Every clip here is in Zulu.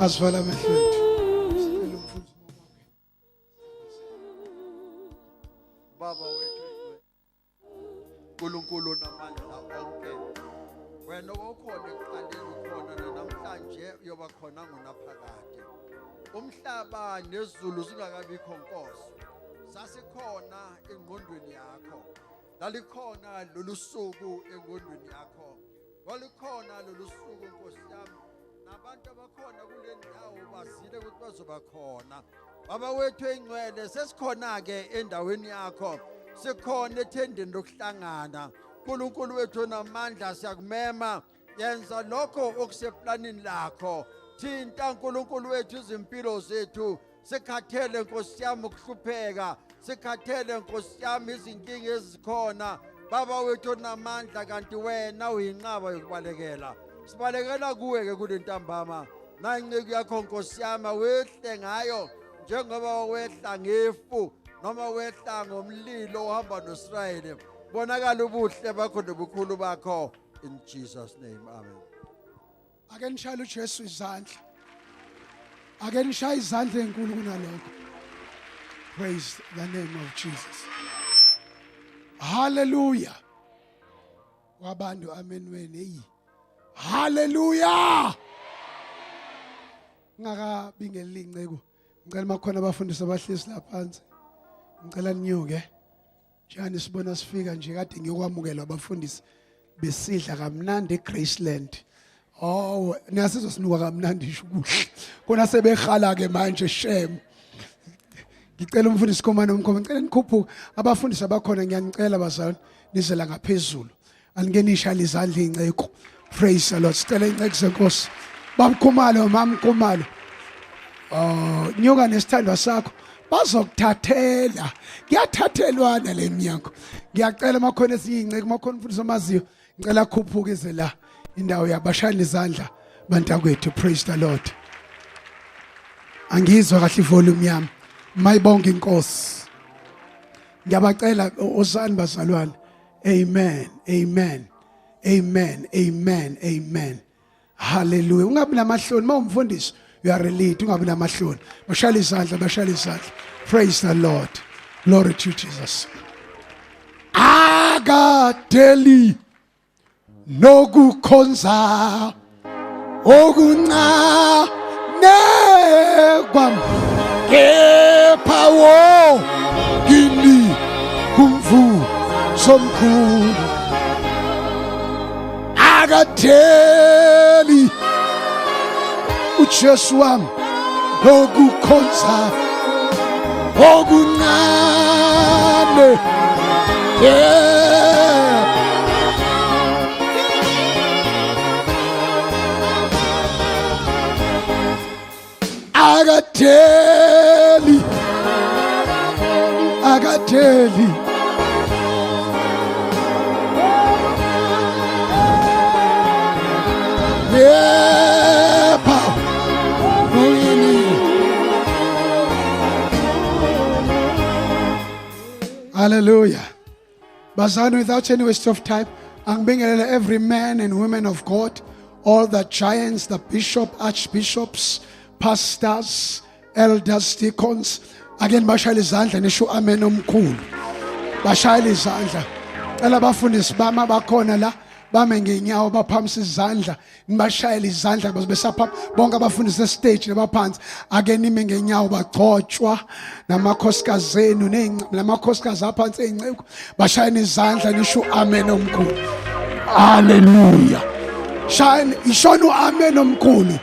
Asivala amehlo ethu. Baba wethu uNkulunkulu namandla onke, wena okhona ekuqaleni ukhona namhlanje uyoba khona ngonaphakade. Umhlaba nezulu zingakabikho Nkosi, sasikhona engqondweni yakho, lalikhona lolu suku engqondweni yakho, walikhona lolu suku Nkosi yami, nabantu abakhona kule ndawo bazile ukuthi bazoba khona. Baba wethu engcwele, sesikhona ke endaweni yakho, sikhona ethendeni lokuhlangana. uNkulunkulu wethu namandla siyakumema, yenza lokho okuseplanini lakho. Thinta uNkulunkulu wethu izimpilo zethu, sikhathele Nkosi yami ukuhlupheka, sikhathele Nkosi yami izinkinga ezikhona. Baba wethu namandla, kanti wena uyinqaba yokubalekela. Sibalekela kuwe ke kule ntambama, nanceku yakho Nkosi yami, wehle ngayo njengoba wehla ngefu noma wehla ngomlilo ohamba noSirayeli. Bonakala ubuhle bakho nobukhulu bakho, in Jesus name, amen. Ake nishayele uJesu izandla. Ake nishaye izandla ezinkulu kunalokho. Praise the name of Jesus. Hallelujah. Wabantu amen wena hey. Hallelujah. Ngakabingela incebo. Ngicela makhona abafundisi abahlisi lapha phansi. Ngicela ninyuke. Njani sibona sifika nje kade ngiyokwamukela abafundisi besidla kamnandi eGraceland. Oh, niyasizwa sinuka kamnandi isho kuhle. Kona sebehala ke manje shem. Ngicela umfundisi Khomane umkhomane, ngicela nikhuphuke abafundisi abakhona, ngiyanicela bazalwane nizela ngaphezulu. Alingenisha izandla inceko. Praise the Lord. Sicela inceko zeNkosi. Bamkhumalo mamkhumalo. Nyuka nesithandwa sakho bazokuthathela. Ngiyathathelwana leminyango. Ngiyacela makhona esiyinceke, makhona umfundisi amaziyo, ngicela khuphuke ize la indawo yabashayela izandla bantakwethu. Praise the Lord. Angizwa kahle ivolume yami. Mayibonke inkosi. Ngiyabacela osani bazalwane. Amen. Amen. Amen. Amen. Amen. Hallelujah. Ungabi namahloni mawumfundisi, you are a lead. Ungabi namahloni. Bashayela izandla, bashayela izandla. Praise the Lord. Glory to Jesus. Akadeli nokukhonza okuncane kwam kepha wo kini kumvu somkhulu akadeli uJesu wami nokukhonza okuncane akadeli Hallelujah. Bazalwane, without any waste of time, angibingelele every man and woman of God, all the giants, the bishop, archbishops, pastors, elders, deacons. Again, bashayela izandla nisho amen omkhulu. Bashayela izandla. Cela abafundisi bama bakhona la bame ngenyawo baphamisa izandla, nibashayela izandla besapha bonke abafundisi stage labaphansi. Ake nime ngenyawo bagcotshwa namakhosikazi enu namakhosikazi aphansi ezinceko. Bashayela izandla nisho amen omkhulu. Hallelujah. Shine ishona amen omkhulu.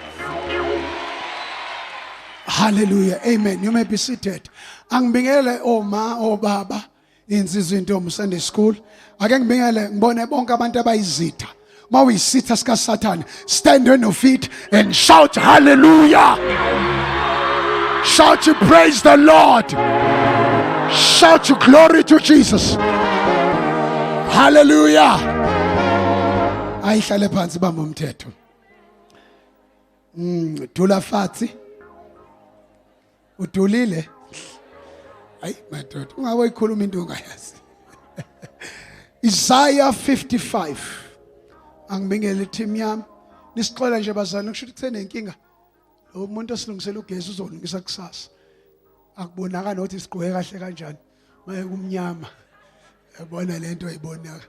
Hallelujah. Amen. You may be seated. Angibingelele oma obaba insizwe intombi Sunday school. Ake ngibingelele ngibone bonke abantu abayizitha. Mawuyisitha sika Satan, stand on your feet and shout hallelujah. Shout to praise the Lord. Shout to glory to Jesus. Hallelujah. Ayihlale phansi bamba umthetho. Dula fatsi. Udulile. Hayi madoda, ungabe uyikhuluma into ongayazi. Isaiah 55. Angibingele team yami. Nisixola nje bazana kusho ukuthi senenkinga. lo muntu osilungisela ugesi uzolungisa kusasa akubonakala nokuthi sigqoke kahle kanjani maye kumnyama yabona lento ayibonaka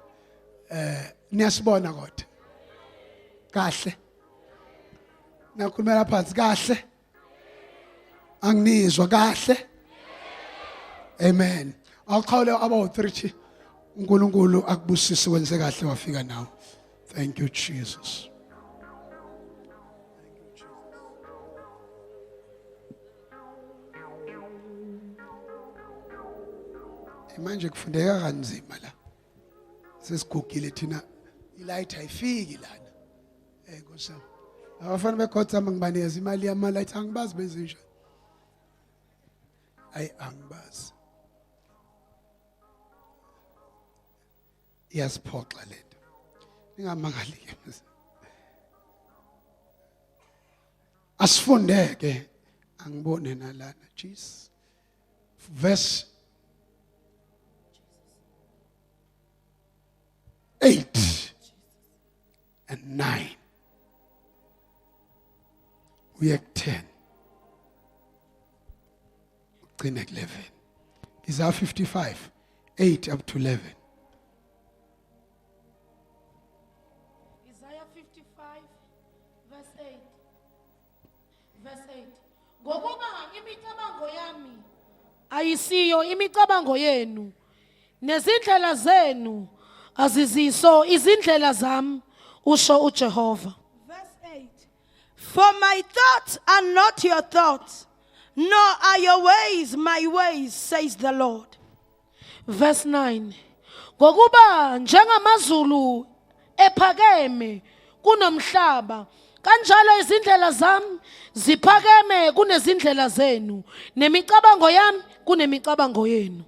niyasibona kodwa kahle nakhulumela phansi kahle anginizwa kahle amen awuqhawule abawu-30 uNkulunkulu akubusise wenze kahle wafika nawe thank you Jesus. Manje kufundeka kanzima la sesigugile thina ilight ayifiki lana Nkosi abafana bekhotha mangibanikeza imali yama light angibazi benze njani angibazi iyasiphoxa lento ningamangali ke asifundeke angibone nalana Jesus verse 8 and 9 we are 10 ugcine 11 Isaiah 55 8 up to 11 Isaiah 55 verse 8 ngokuba imicabango yami ayisiyo imicabango yenu nezindlela zenu aziziso izindlela zami usho uJehova. Verse 8. For my thoughts are not your thoughts, nor are your ways my ways, says the Lord. Verse 9. Ngokuba njengamazulu ephakeme kunomhlaba kanjalo izindlela zami ziphakeme kunezindlela zenu nemicabango yami kunemicabango yenu.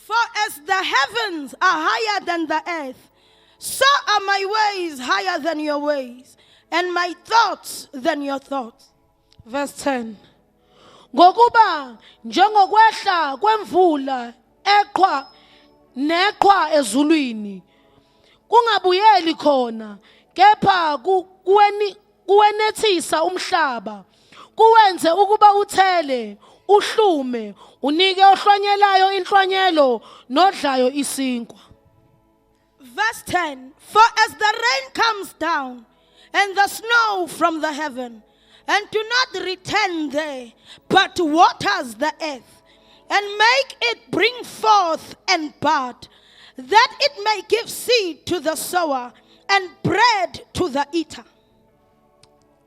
For as the heavens are higher than the earth, so are my ways higher than your ways, and my thoughts than your thoughts. Verse 10. Ngokuba njengokwehla kwemvula neqhwa ezulwini kungabuyeli khona kepha kuwenethisa umhlaba kuwenze ukuba uthele uhlume unike ohlwanyelayo inhlwanyelo nodlayo isinkwa. Verse 10. For as the rain comes down and the snow from the heaven, and do not return there, but waters the earth, and make it bring forth and bud, that it may give seed to the sower and bread to the eater.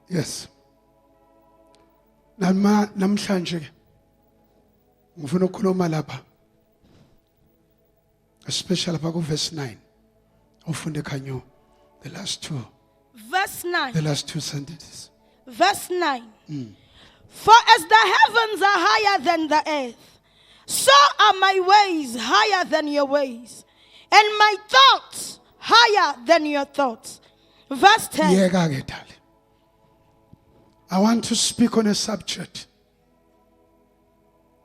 Yes. Namhlanje ngifuna ukukhuluma lapha especially lapha ku verse 9 ufunde khanyo the last two sentences. Verse 9. For as the heavens are higher than the earth, so are my ways higher than your ways, and my thoughts higher than your thoughts. Verse 10. Yeka ke dali. I want to speak on a subject.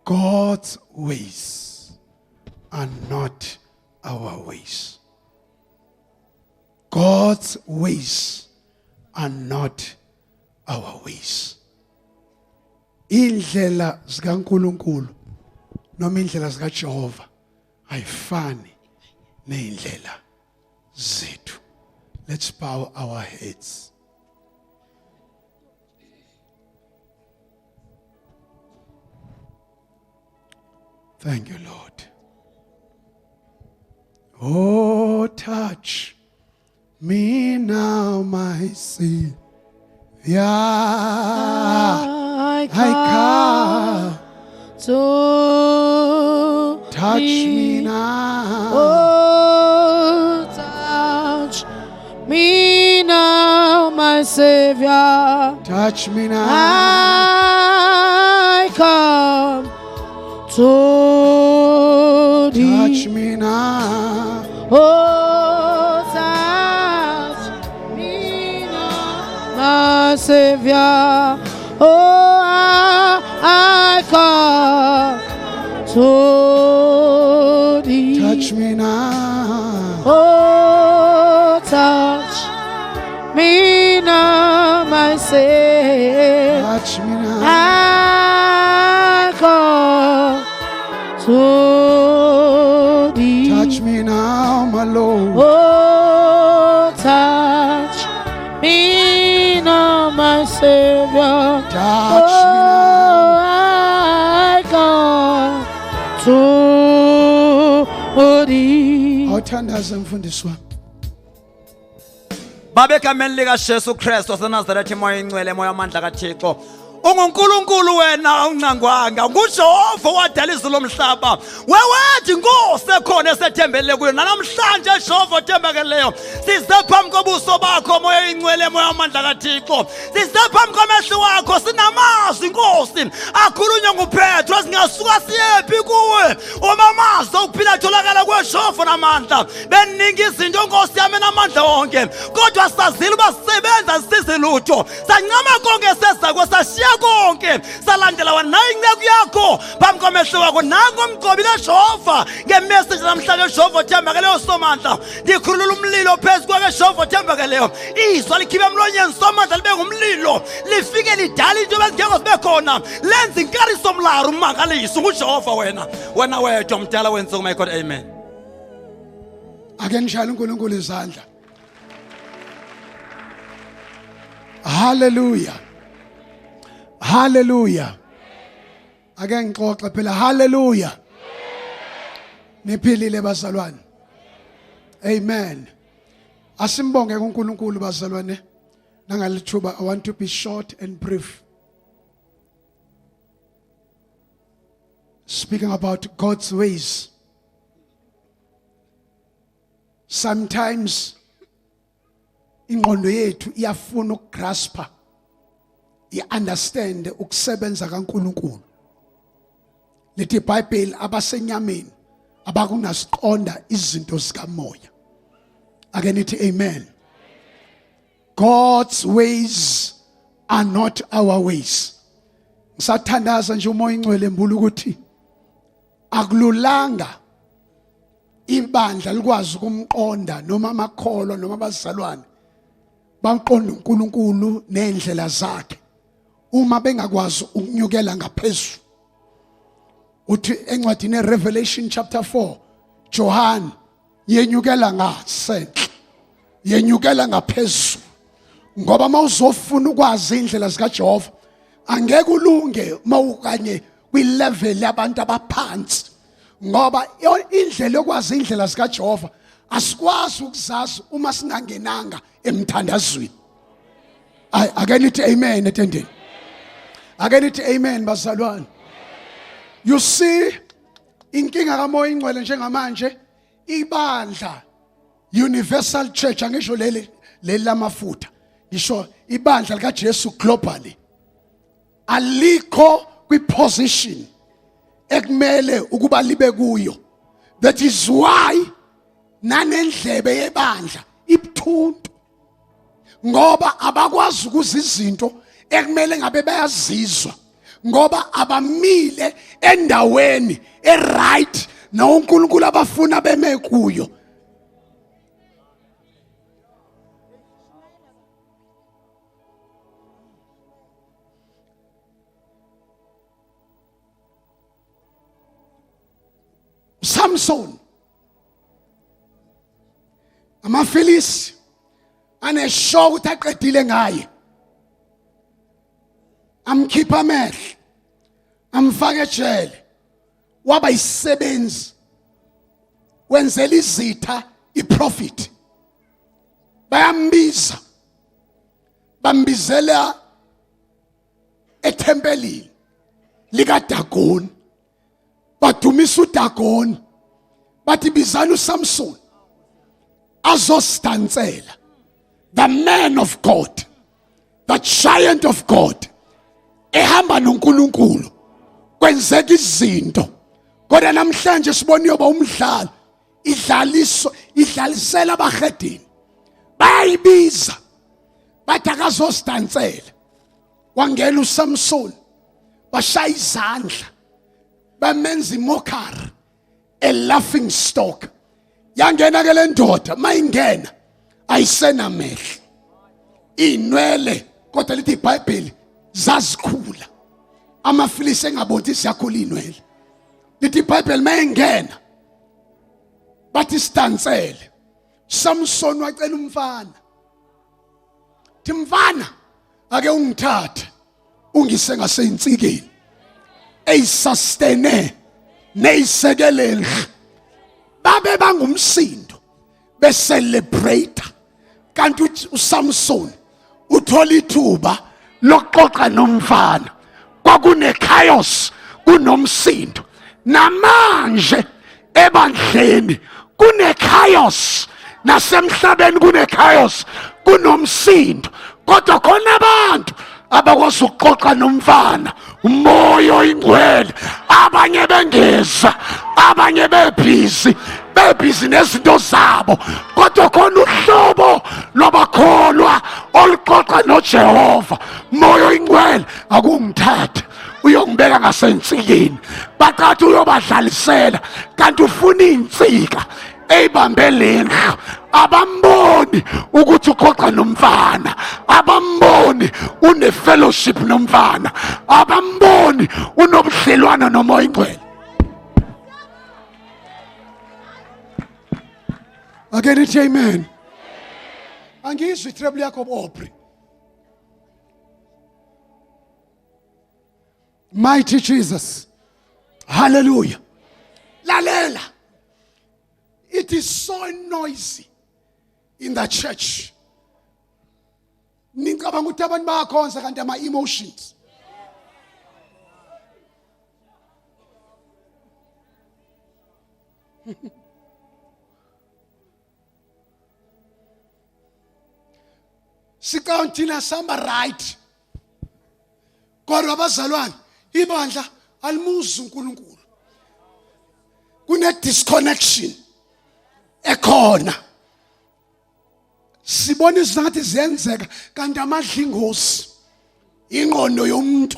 God's ways are not our ways. God's ways are not our ways. Indlela zikaNkulunkulu noma indlela zikaJehova ayifani neindlela zethu. Let's bow our heads. Thank you, Lord. Oh, touch me now, my Savior. I come to touch me now. Oh, touch me now, my Savior. Touch me now. I come to thee. Touch me now. Oh, touch me now, my Savior. Oh, I come to thee. Touch me now. Oh, touch me now, my Savior. Touch me to thee. Touch me now, my Lord. Oh, touch me now, my Savior. Touch me now. I come to thee. Awuthandaza mfundisi wami. Babe egameni lika Jesu Kristu waseNazaretha, moya ingcwele, moya amandla kaThixo. UnguNkulunkulu wena ungcangwanga, nguJehova wadala izulu lomhlaba. Wewethi Nkosi ekhona esethembele kuyo, namhlanje Jehova othembekeleyo. Size phambi kobuso bakho, moya ingcwele, moya amandla kaThixo. Size phambi komehlo wakho, sinamazwi Nkosi akhulunywa nguPetro, singasuka siyephi kuwe. Uma amazwi okuphila atholakala kuJehova namandla. Beningi izinto Nkosi yami namandla wonke, kodwa sazile uba sisebenza sisize lutho. Sancama konke sesakho, sashiya konke, salandela wena inceku yakho phambi komehlo wakho. Nangu umgqobile Jehova ngemessage namhlanje, Jehova othembekeleyo somandla. Ndikhulula umlilo phezu kwakhe Jehova othembekeleyo. Izwi likhiphe emlonyeni somandla libe ngumlilo, lifike lidala into bezingekho zibe khona, lenza inkariso mlaro umangaliso nguJehova wena wedwa mdala wensuku. My God, amen. Ake ngishayele uNkulunkulu izandla. Hallelujah. Hallelujah. Ake ngixoxe phela. Hallelujah. Niphilile bazalwane. Amen. Asimbonge kuNkulunkulu bazalwane. Nangalithuba, I want to be short and brief. Speaking about God's ways. Sometimes ingqondo yethu iyafuna ukugraspa, i-understand ukusebenza kaNkulunkulu. Lithi iBhayibheli abasenyameni abakunasiqonda izinto zikamoya. Ake nithi amen. God's ways are not our ways. Ngisathandaza nje umoya ingcwele embulu ukuthi akululanga ibandla likwazi ukumqonda noma amakholwa noma abazalwane bamqonda uNkulunkulu nendlela zakhe uma bengakwazi ukunyukela ngaphezulu. Uthi encwadini Revelation chapter 4, John yenyukela ngasenhle, yenyukela ngaphezulu, ngoba mawuzofuna ukwazi indlela zikaJehova angeke ulunge mawukanye kwi-level yabantu abaphansi, ngoba indlela yokwazi indlela zikaJehova asikwazi ukuzazi uma singangenanga emthandazweni. Ake nithi amen etendeni. Ake nithi amen bazalwane. You see, inkinga kamoya ingcwele njengamanje ibandla Universal Church, angisho leli lamafutha, ngisho ibandla likaJesu globally alikho kwi-position ekumele ukuba libe kuyo. That is why nanendlebe yebandla ibuthuntu, ngoba abakwazi ukuzwa izinto ekumele ngabe bayazizwa, ngoba abamile endaweni eright na uNkulunkulu abafuna beme kuyo. Samson, amaFilisi aneshow ukuthi aqedile ngaye, amkhipha amehlo, amfaka ejele, waba yisebenzi, wenzela izitha iprofit. Bayambiza, bambizela ethempelini likaDagoni, badumisa uDagoni, bathi bizana uSamson azosidansela. The man of God, the giant of God, ehamba noNkulunkulu kwenzeka izinto. Kodwa namhlanje sibona yoba umdlalo idlalisela abahedini, bayibiza bathi akazosidansela. Wangena uSamson, bashaya izandla, bamenza imokari, a laughing stock. Yangena ke le ndoda, mayingena ayisenamehlo, inwele, kodwa lithi iBhayibheli zazikhula. AmaFilisi engaboni siyakhula inwele. lithi iBhayibheli mayengena bathi sidansele. Samson wacela umfana. Timfana ake ungithathe ungise ngaseyinsikeni eyisustain neyisekelele. Babe bangumsindo be celebrate kanti uSamson uthola ithuba lokuxoxa nomfana. Kwakune chaos kunomsindo. Namanje ebandleni kune chaos, nasemhlabeni kune chaos kunomsindo. Kodwa khona abantu abakwazi ukuxoxa nomfana umoya oyingcwele. Abanye bengeza, abanye bebhizi nezinto zabo. Kodwa khona uhlobo lwabakholwa oluxoxa noJehova. Moya oyingcwele akungithathe uyongibeka ngasentsikeni, baqathi uyobadlalisela kanti ufuna insika eyibambe lendlu. Abamboni ukuthi uxoxa nomfana, abamboni une fellowship nomfana, abamboni unobudlelwano nomoya oyingcwele. Ake nithi amen. Angizwi treble yakho Aubrey. Mighty Jesus. Hallelujah. Lalela. It is so noisy in the church. Ningabanga ukuthi abantu bayakhonza kanti ama emotions. Sikauntina samba right. Kodwa abazalwane ibandla alimuzi uNkulunkulu. Kune disconnection ekhona. Sibona izinto ziyenzeka kanti amadlingozi ingqondo yomuntu.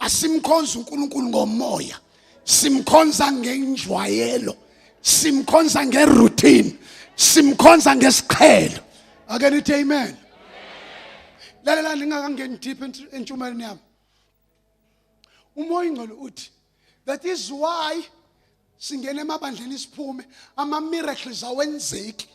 Asimkhonza uNkulunkulu ngomoya, simkhonza ngenjwayelo, simkhonza ngeroutine, simkhonza ngesiqhelo. Ake nithi amen. Lalela ningakangeni deep entshumayeleni yami. Umoya oyingcwele uthi that is why singena emabandleni siphume ama miracles awenzeki.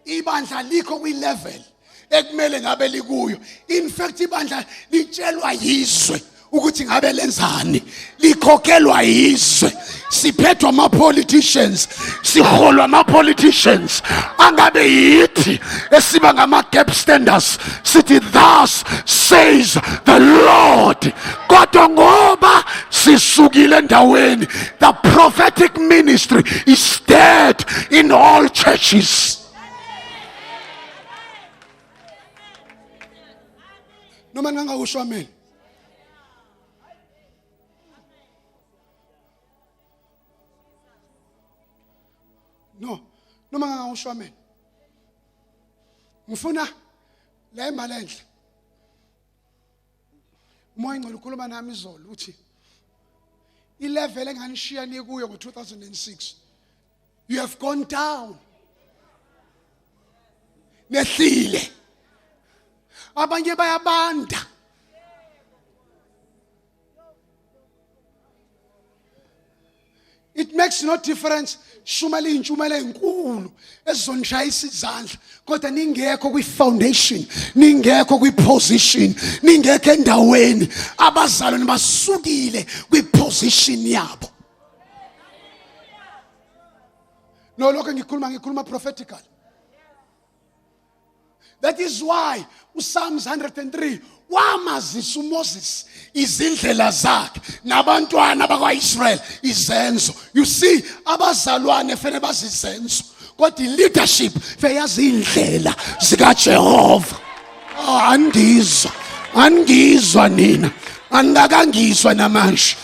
Ibandla likho kwi level ekumele ngabe likuyo. In fact ibandla litshelwa yizwe ukuthi ngabe lenzani, likhokhelwa yizwe. Siphethwa ama politicians, siholwa ama politicians. Angabe yithi esiba ngama gap standers sithi thus says the Lord. Kodwa ngoba sisukile endaweni, the prophetic ministry is dead in all churches. Noma ngangakusho amen. No, noma ngangakusho amen. Ngifuna la emalendle. Umoya oyingcwele ukhuluma nami izolo uthi ilevel enganishiya nikuyo ngo2006 you have gone down. Nehlile. Abanye bayabanda. It makes no difference. Shumela injumela enkulu ezonshayisa izandla kodwa ningekho kwi foundation, ningekho kwi position, ningekho endaweni abazalwane basukile kwi position yabo. No lokho ngikhuluma prophetically. That is why uPsalms 103 wamazisa uMoses izindlela zakhe nabantwana bakwaIsrael izenzo. You see abazalwane fanele bazizenzo kodwa leadership feyazi indlela zika Jehova. Angizwa nina, angakangizwa namanje.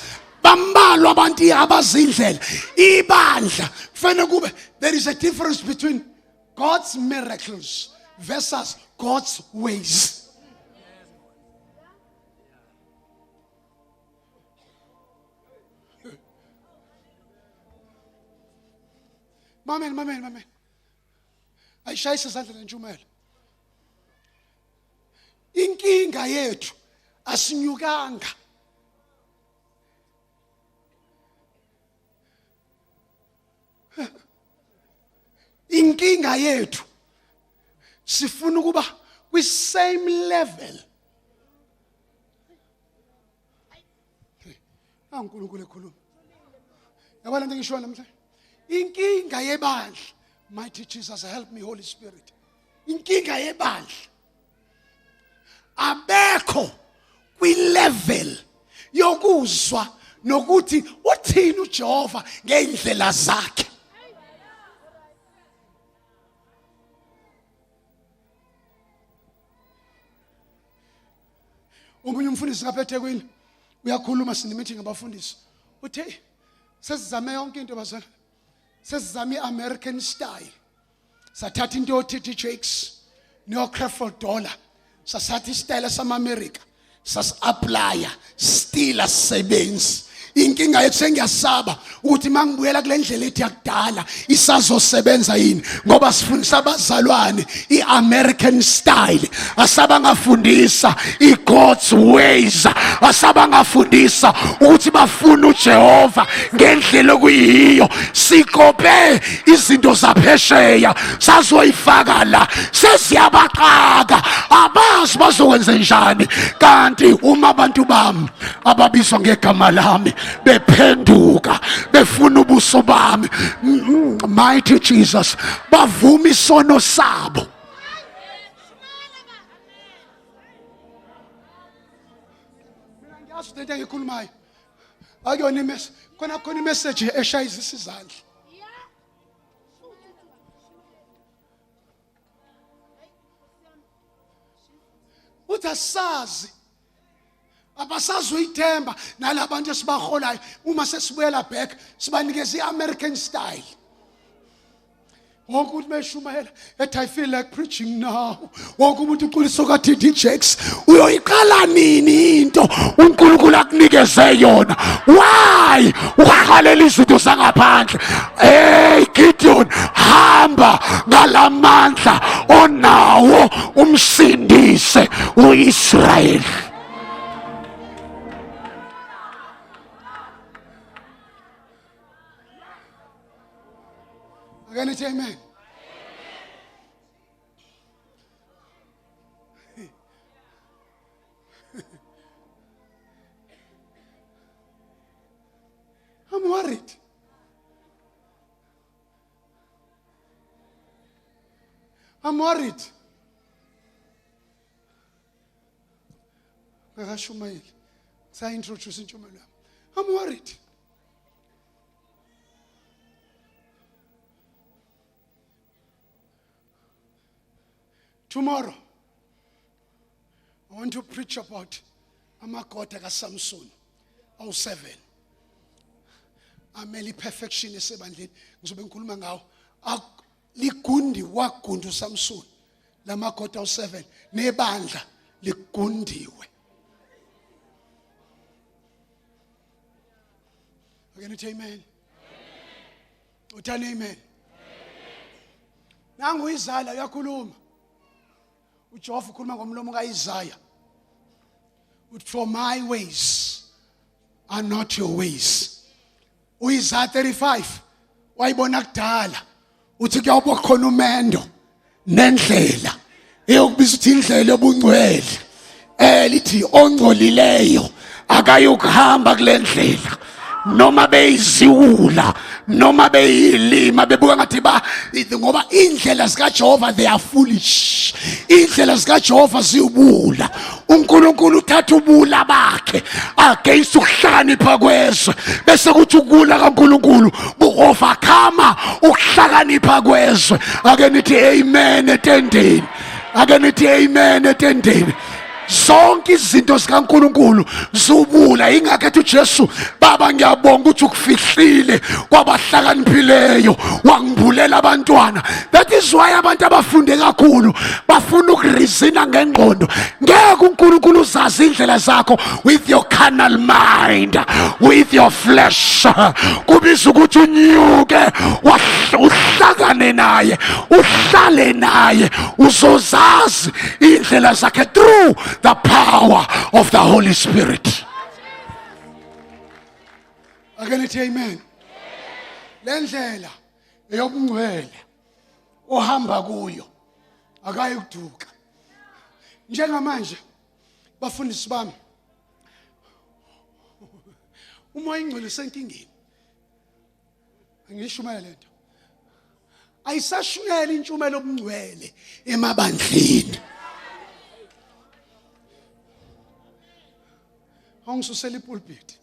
Bambalwa abantu abazindlela ibandla fanele kube. There is a difference between God's miracles versus God's ways. Mamen. Ayishayise izandla lentshumayelo. Inkinga yethu asinyukanga. inkinga yethu sifuna ukuba kwi same level. uNkulunkulu ekhuluma. Yabona into ngisho namhlanje. Inkinga yebandla, mighty Jesus, help me Holy Spirit. Inkinga yebandla abekho kwi level yokuzwa nokuthi uthini uJehova ngeindlela zakhe. Umunye umfundisi kaPhethekwini uyakhuluma sinemeeting abafundisi. Uthe sesizame yonke into bazana. Sesizame iAmerican style. Sathatha into yoTT Jakes, no Crefeld dollar. Sasathi style sama-America. Sas-applya still asebenzi. Inkinga yethu sengiyasaba ukuthi mangibuyela kule ndlela ethi yakudala isazosebenza yini ngoba sifundisa abazalwane iAmerican style. Asaba ngafundisa iGod's ways. Asaba ngafundisa ukuthi bafuna uJehova ngendlela okuyiyo. Sikope izinto zaphesheya sazoyifaka la sesiyabaqaka abazi bazokwenza njani. Kanti uma abantu bami ababizwa ngegama lami bephenduka befuna ubuso bami, mighty Jesus, bavuma isono sabo. Mina ngiyazi into engikhulumayo akuyona imessage, khona imessage eshayisa izandla. Uthi asazi abasazuyithemba nalabantu esibaholayo uma sesibuyela back sibanikeza iAmerican style. Wonke umuntu meshumayela ethi I feel like preaching now. Wonke umuntu uqulisa kaTT Jakes uyoyiqala nini into uNkulunkulu akunikeze yona? Why uqhalela izinto zangaphandle? Hey Gideon, hamba ngalamandla onawo umsindise uIsrael. Can you say amen? I'm worried. I'm worried. I'm worried. Tomorrow, I want to preach about amakota kaSamson, 07. Ameli perfection esebandleni. Ngizobe ngikhuluma ngawo. Ligundi wagundu uSamson. Lamakota 07 nebandla ligundiwe. Can you say amen? Uthani amen? Nangu izala uyakhuluma. uJehova ukhuluma ngomlomo kaIsaiah. For my ways are not your ways. UIsaiah 35 wayibona kudala uthi kuyawuba khona umendo nendlela eyokubiza uthi indlela yobungcwele lithi ongcolileyo akayokuhamba kule ndlela noma beyiziwula noma beyilima bebuka ngathi ngoba indlela zikaJehova they are foolish. Indlela zikaJehova ziyubula. uNkulunkulu uthatha ubula bakhe against ukuhlakanipha kwezwe bese kuthi ukula kaNkulunkulu ku-overcome ukuhlakanipha kwezwe. Ake nithi amen etendeni. Ake nithi amen etendeni. Zonke izinto zikaNkulunkulu zubula. Ingakho ethi uJesu, Baba ngiyabonga ukuthi ukufihlile kwabahlakaniphileyo wangibulela abantwana. That is why abantu abafunde kakhulu bafuna ukurizina ngengqondo. Ngeke uNkulunkulu uzazi indlela zakho with your carnal mind, with your flesh. Kubiza ukuthi unyuke uhlakane naye, uhlale naye, uzozazi indlela zakhe through the power of the Holy Spirit. Again, amen. Lendlela eyobungcwele ohamba kuyo akayi ukuduka. Njengamanje bafundisi bami, umoya ingcwele senkingeni. Angishumayela lento. Ayisashuyela intshumelo obungcwele emabandleni. Angisusela ipulpit.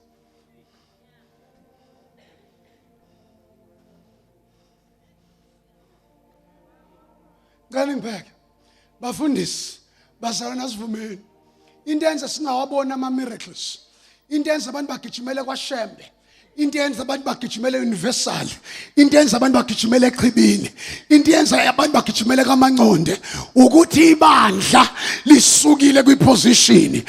Ngani ngibheke bafundisi bazalwana sivumeni into yenza singawabona ama miracles, into yenza abantu bagijimele kwaShembe, into yenza abantu bagijimele Universal, into yenza abantu bagijimele eChibini, into yenza abantu bagijimele kaManconde ukuthi ibandla lisukile kwiposition.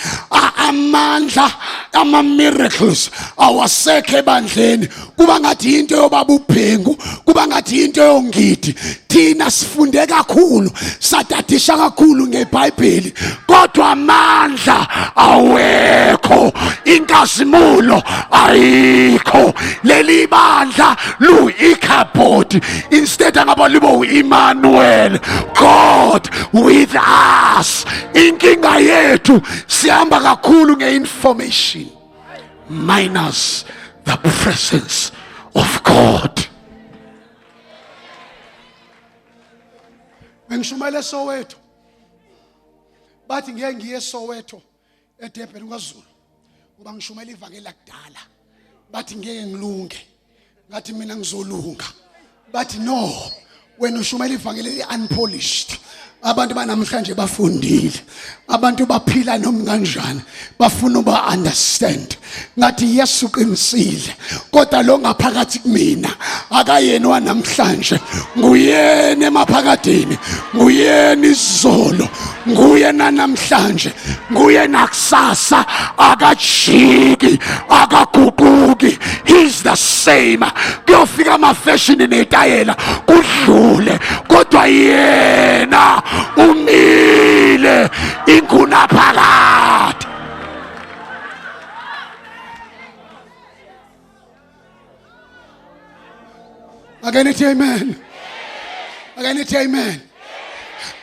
Amandla ama miracles awasekho ebandleni, kuba ngathi into yobaba uBhengu, kuba ngathi into yongidi. Thina sifunde kakhulu, sadadisha kakhulu ngeBhayibheli, kodwa amandla awekho, inkazimulo ayikho. Leli bandla lu ikhabhodi instead angaba libo Emmanuel, God with us. Inkinga yethu sihamba kakhulu ngeinformation minus the presence of God. Ngishumele Soweto, bathi ngeke ngiye Soweto eDurban kwaZulu ngoba ngishumela ivangeli lakudala. Bathi ngeke ngilunge, ngathi mina ngizolunga. Bathi no, wena ushumela ivangeli unpolished. Abantu banamhlanje bafundile, abantu baphila noma kanjani, bafuna uba understand. Ngathi Yesu qinisile, kodwa lo ngaphakathi kumina akayena wanamhlanje, nguyena emaphakadeni, nguyena izolo, nguyena namhlanje, nguyena kusasa, akajiki, akaguquki. He's the same. Kuyofika ama fashion netayela kudlule, kodwa yena umile inguna phakathi. Again it amen. Again it amen.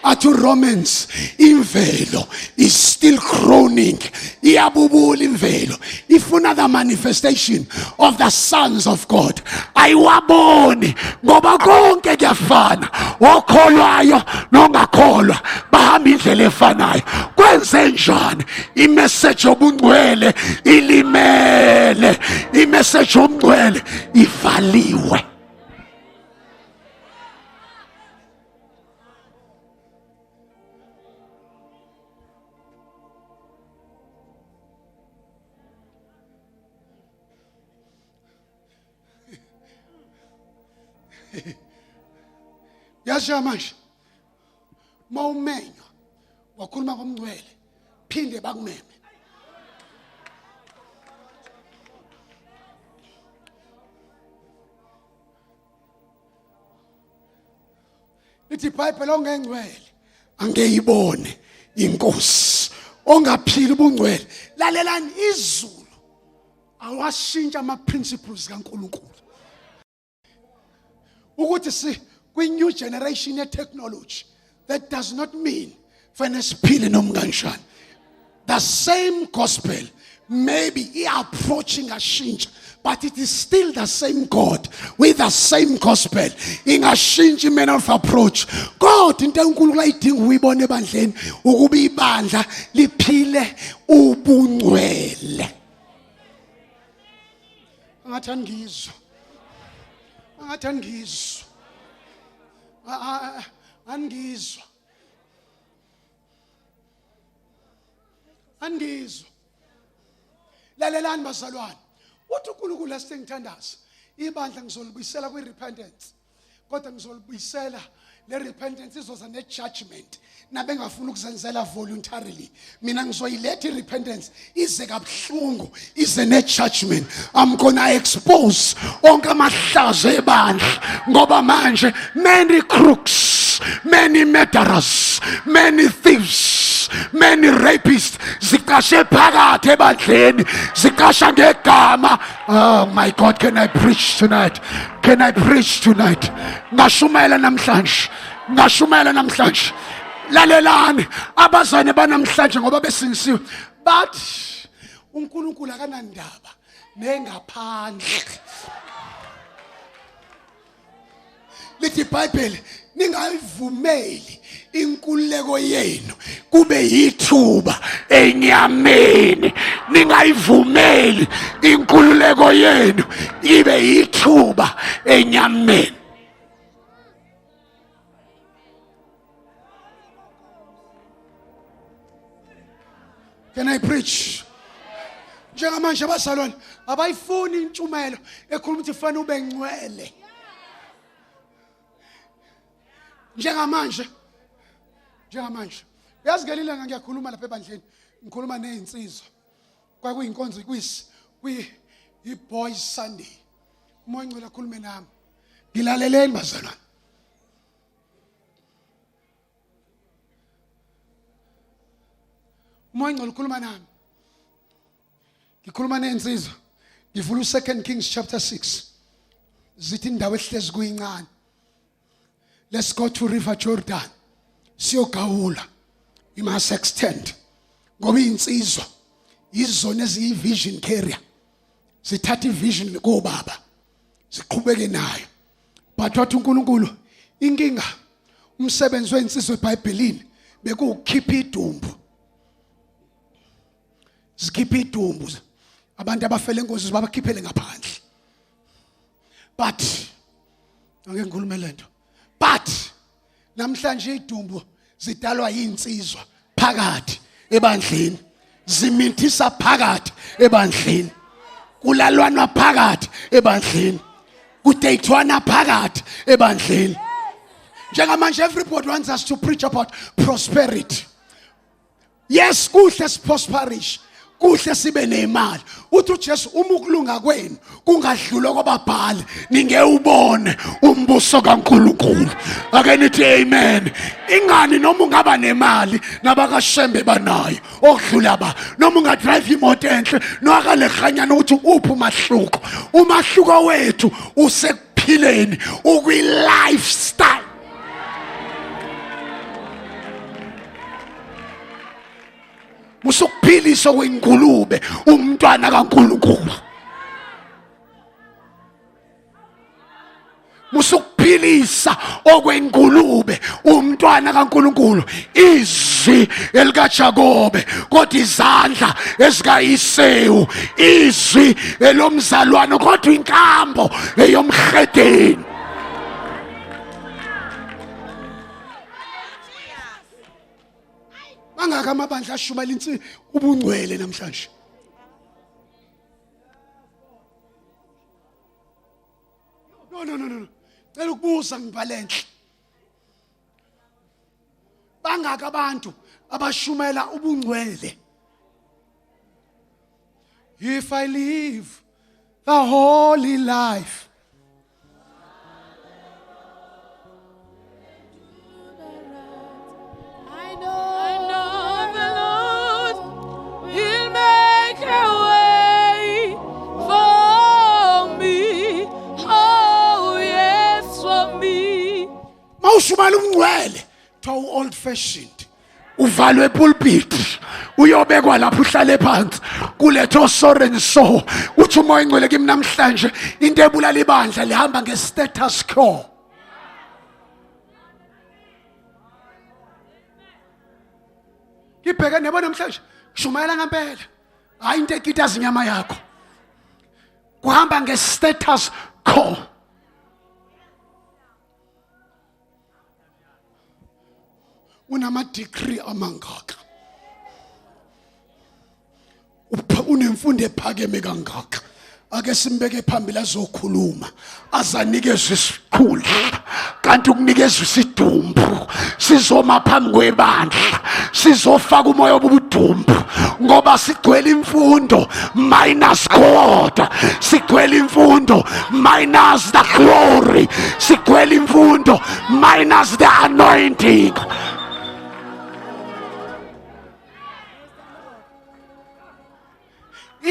Atu Romans, imvelo is still groaning. Iyabubula imvelo. Ifuna the manifestation of the sons of God. Ayiwaboni ngoba konke kuyafana. Okholwayo nongakholwa bahamba indlela efanayo. Kwenze njani? Imessage obungcwele ilimele. Imessage obungcwele ivaliwe. Yasha manje mawumenywa wakhuluma ngomngcwele phinde bakumeme. Lithi iBhayibheli ongengcwele angeyibone inkosi, ongaphili ubungcwele. Lalelani, izulu awashintsha ama principles kaNkulunkulu. Ukuthi si kwi-new generation ye-technology, that does not mean fane siphile noma kanjani. The same gospel maybe approaching ashintsha, but it is still the same God with the same gospel. Ingashintshi manner of approach. God into uNkulunkulu ayidinga uyibone ebandleni ukuba ibandla liphile ubungcwele. Angathi angizwa. Angathi angizwa. Angizwa. Angizwa. Lalelani bazalwane. Uthi uNkulunkulu asengithandaza. Ibandla ngizolibuyisela kwi-repentance. Kodwa ngizolibuyisela le repentance izoza ne-judgment. Nabe ngafuna ukuzenzela voluntarily. Mina ngizoyiletha i-repentance ize kabuhlungu, ize ne-judgment. I'm gonna expose onke amahlazo ebandla ngoba manje many crooks, many murderers, many thieves, many rapists ziqashe phakathi ebandleni ziqasha ngegama. Oh my God, can I preach tonight? Can I preach tonight? Ngashumayela namhlanje. Lalelani abazane banamhlanje ngoba besingisiwe but uNkulunkulu akanandaba nengaphandle. Lithi iBhayibheli ningayivumeli inkululeko yenu kube yithuba enyameni. Ningayivumeli inkululeko yenu ibe yithuba enyameni. Can I preach? Njengamanje abazalwane abayifuni intshumayelo ekhuluma ukuthi fanele ube ngcwele. Njengamanje yazi ngelilanga ngiyakhuluma lapha ebandleni ngikhuluma nezinsizwa kwakuyinkonzo boys Sunday. Umoya ngcwele akhulume nami ngilaleleni bazalwane. Umoya ngcwele ukhuluma nami ngikhuluma nezinsizwa ngivula u2 Kings chapter 6 zithi indawo ehlezi kuyincane. Let's go to River Jordan. Siyogawula. You must extend. Ngoba insizwa izona eziyi-vision carrier. Zithatha i-vision kubaba. Siqhubeke nayo. But wathi uNkulunkulu inkinga umsebenzi wensizwa eBhayibhelini bekukhipha idumbu. Sikhipha idumbu. Abantu abafela enkosi babakhiphele ngaphandle. But angeke ngikhulume lento. But namhlanje idumbu zidalwa yinsizwa phakathi ebandleni. Zimintisa phakathi ebandleni. Kulalwana phakathi ebandleni. Kudeyithwana phakathi ebandleni. Njengamanje everybody wants us to preach about prosperity. Yes, kuhle siprosperish. Kuhle sibe nemali. Uthi uJesu uma ukulunga kwenu kungadlula kwababhali ningewubone umbuso kaNkulunkulu. Ake nithi amen. Ingani noma ungaba nemali nabakashembe banayo okudlula ba. Noma ungadrive imoto enhle noakalekhanyana ukuthi uphi umahluko. Umahluko wethu usekuphileni ukwi lifestyle. Musukuphilisa kwengulube umntwana kaNkulunkulu. Musukuphilisa okwengulube umntwana kaNkulunkulu. Izwi elikaJakobe kodwa izandla ezikaYisewu. Izwi elomzalwane kodwa inkambo eyomhedeni. Mangaka amabandla ashumayela insi ubungcwele namhlanje. No. Cela ukubuza ngibalenhle. Bangaka abantu abashumayela ubungcwele. If I live the holy life, mawushumayela ubungcwele to old fashioned. Uvalwe pulpit uyobekwa lapho uhlale phansi kuletho sorry and so. Uthi umoya ngcwele kimi namhlanje into ebulala ibandla lihamba nge-status quo. Ngibheke nebo namhlanje shumayela ngempela hayi into ekita izinyama yakho kuhamba nge-status quo. Unama degree amangaka. Unemfundo ephakeme kangaka. Ake simbeke phambili azokhuluma. Azanikezwe isikhulu. Kanti ukunikezwe isidumbu. Sizoma phambi kwebandla. Sizofaka umoya obubudumbu. Ngoba sigcwele imfundo minus God. Sigcwele imfundo minus the glory. Sigcwele imfundo minus the anointing.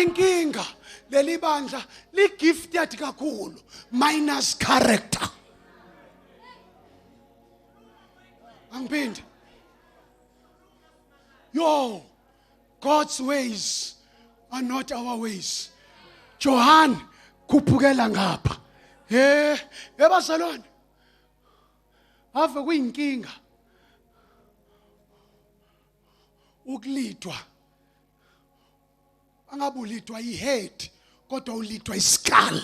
inkinga leli bandla li gifted kakhulu minus character. Angiphinde. Yo, God's ways are not our ways. Johan kuphukela ngapha. Ebazalwane. Ave kuyinkinga. Ukulidwa. Angabulidwa ihead kodwa ulidwa iskal.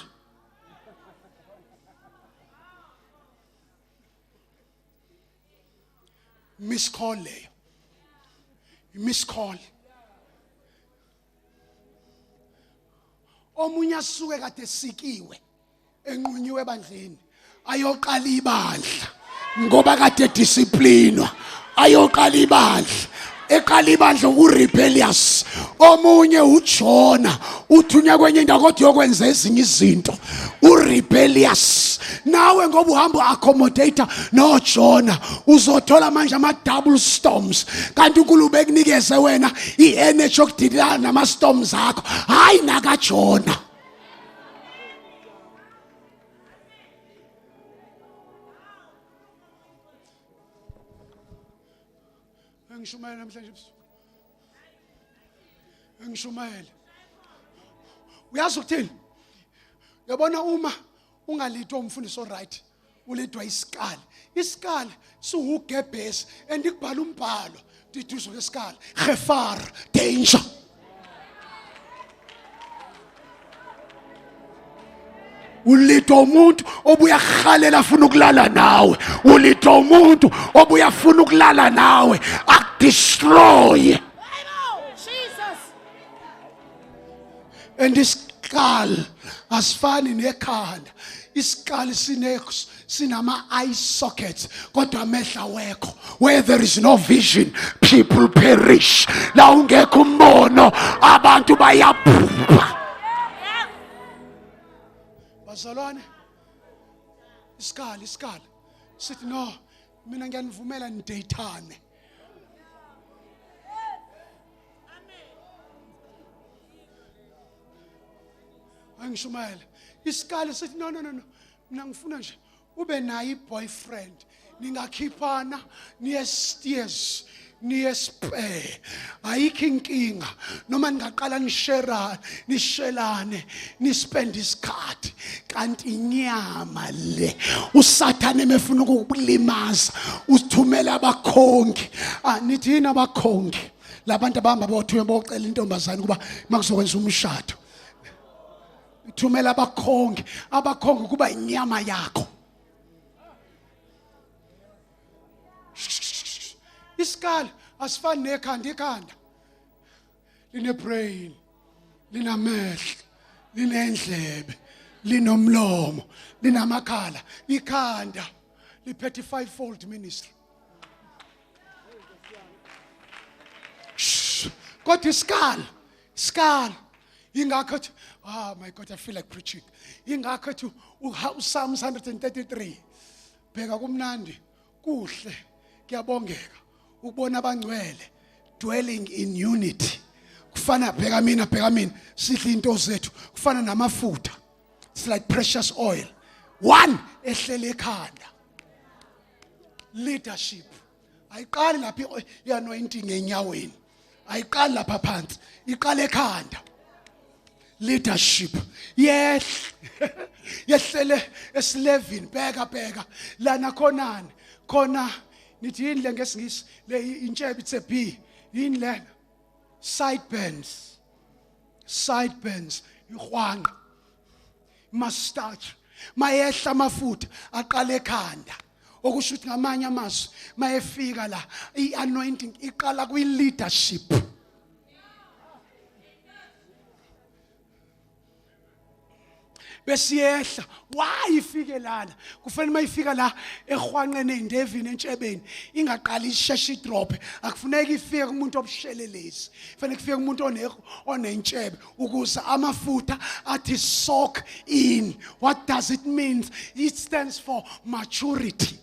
Miss call leyo. Miss call. Omunye asuke kade sikiwe enqunyiwe ebandleni ayoqala ibandla ngoba kade disciplinwa ayoqala ibandla eqala ibandla urebellious. Omunye uJona uthunya kwenye indawo kodwa yokwenza ezinye izinto urebellious. Nawe ngoba uhamba accommodator no Jona uzothola manje ama double storms kanti uNkulunkulu ekunikeze wena ienergy yokudilana nama storms akho hayi naka Jona. Engishumayela namhlanje ebusuku. Engishumayela. Uyazi ukuthini? Yabona uma ungalidwa umfundisi oright ulidwa isikali. Isikali siwugebhesi andikubhala umbhalo diduzo lesikali. Gefar danger. Ulidwa umuntu obuya khalela afuna ukulala nawe. Ulidwa umuntu obuya afuna ukulala nawe akudestroy. Jesus. And isikali asifani nekhanda. Isikali sinama eye sockets kodwa amehla wekho. Where there is no vision people perish. La ungekho umbono abantu bayabhubha. Bazalwane isikali sithi no mina ngiyanivumela nideyithane. Angishumayela isikali sithi no mina ngifuna nje ube naye iboyfriend ningakhiphana niye steers niye spare ayikho inkinga noma ningaqala nishelane nispend isikhathi kanti inyama le usathane emefuna ukukulimaza usithumela abakhongi nithina abakhongi labantu abahamba bothume bocela intombazane kuba makuzokwenza umshado. Thumela abakhongi kuba inyama yakho. Isikali asifani nekhanda line brain linamehlo linendlebe linomlomo linamakhala ikhanda liphethe 5-fold ministry. Kodwa isikali ingakho my God, I feel like preaching. Ingakho uPsalms 133 bheka kumnandi kuhle kuyabongeka ukubona abangcwele dwelling in unity. Kufana bheka mina sidla into zethu kufana namafutha. It's like precious oil. One ehlele ekhanda. Leadership. Ayiqali lapha i-anointing enyaweni. Ayiqali lapha phansi. Iqala ekhanda. Leadership. Yes. Yehlele esilevini bheka lana khona nithi yini le ngesingisi le intshebe it's a B yini lena sideburns ihwanga mustache mayehla amafutha aqala ekhanda okusho ukuthi ngamanye amazwi mayefika la i-anointing iqala kwi-leadership. Besiyehla why ifike lana kufanele mayifika la ehwanqene endevini entshebeni ingaqali isheshe idrop akufuneki ifike kumuntu obushelelezi kufanele kufike kumuntu onentshebe ukuze amafutha athi soak in. What does it mean? It stands for maturity.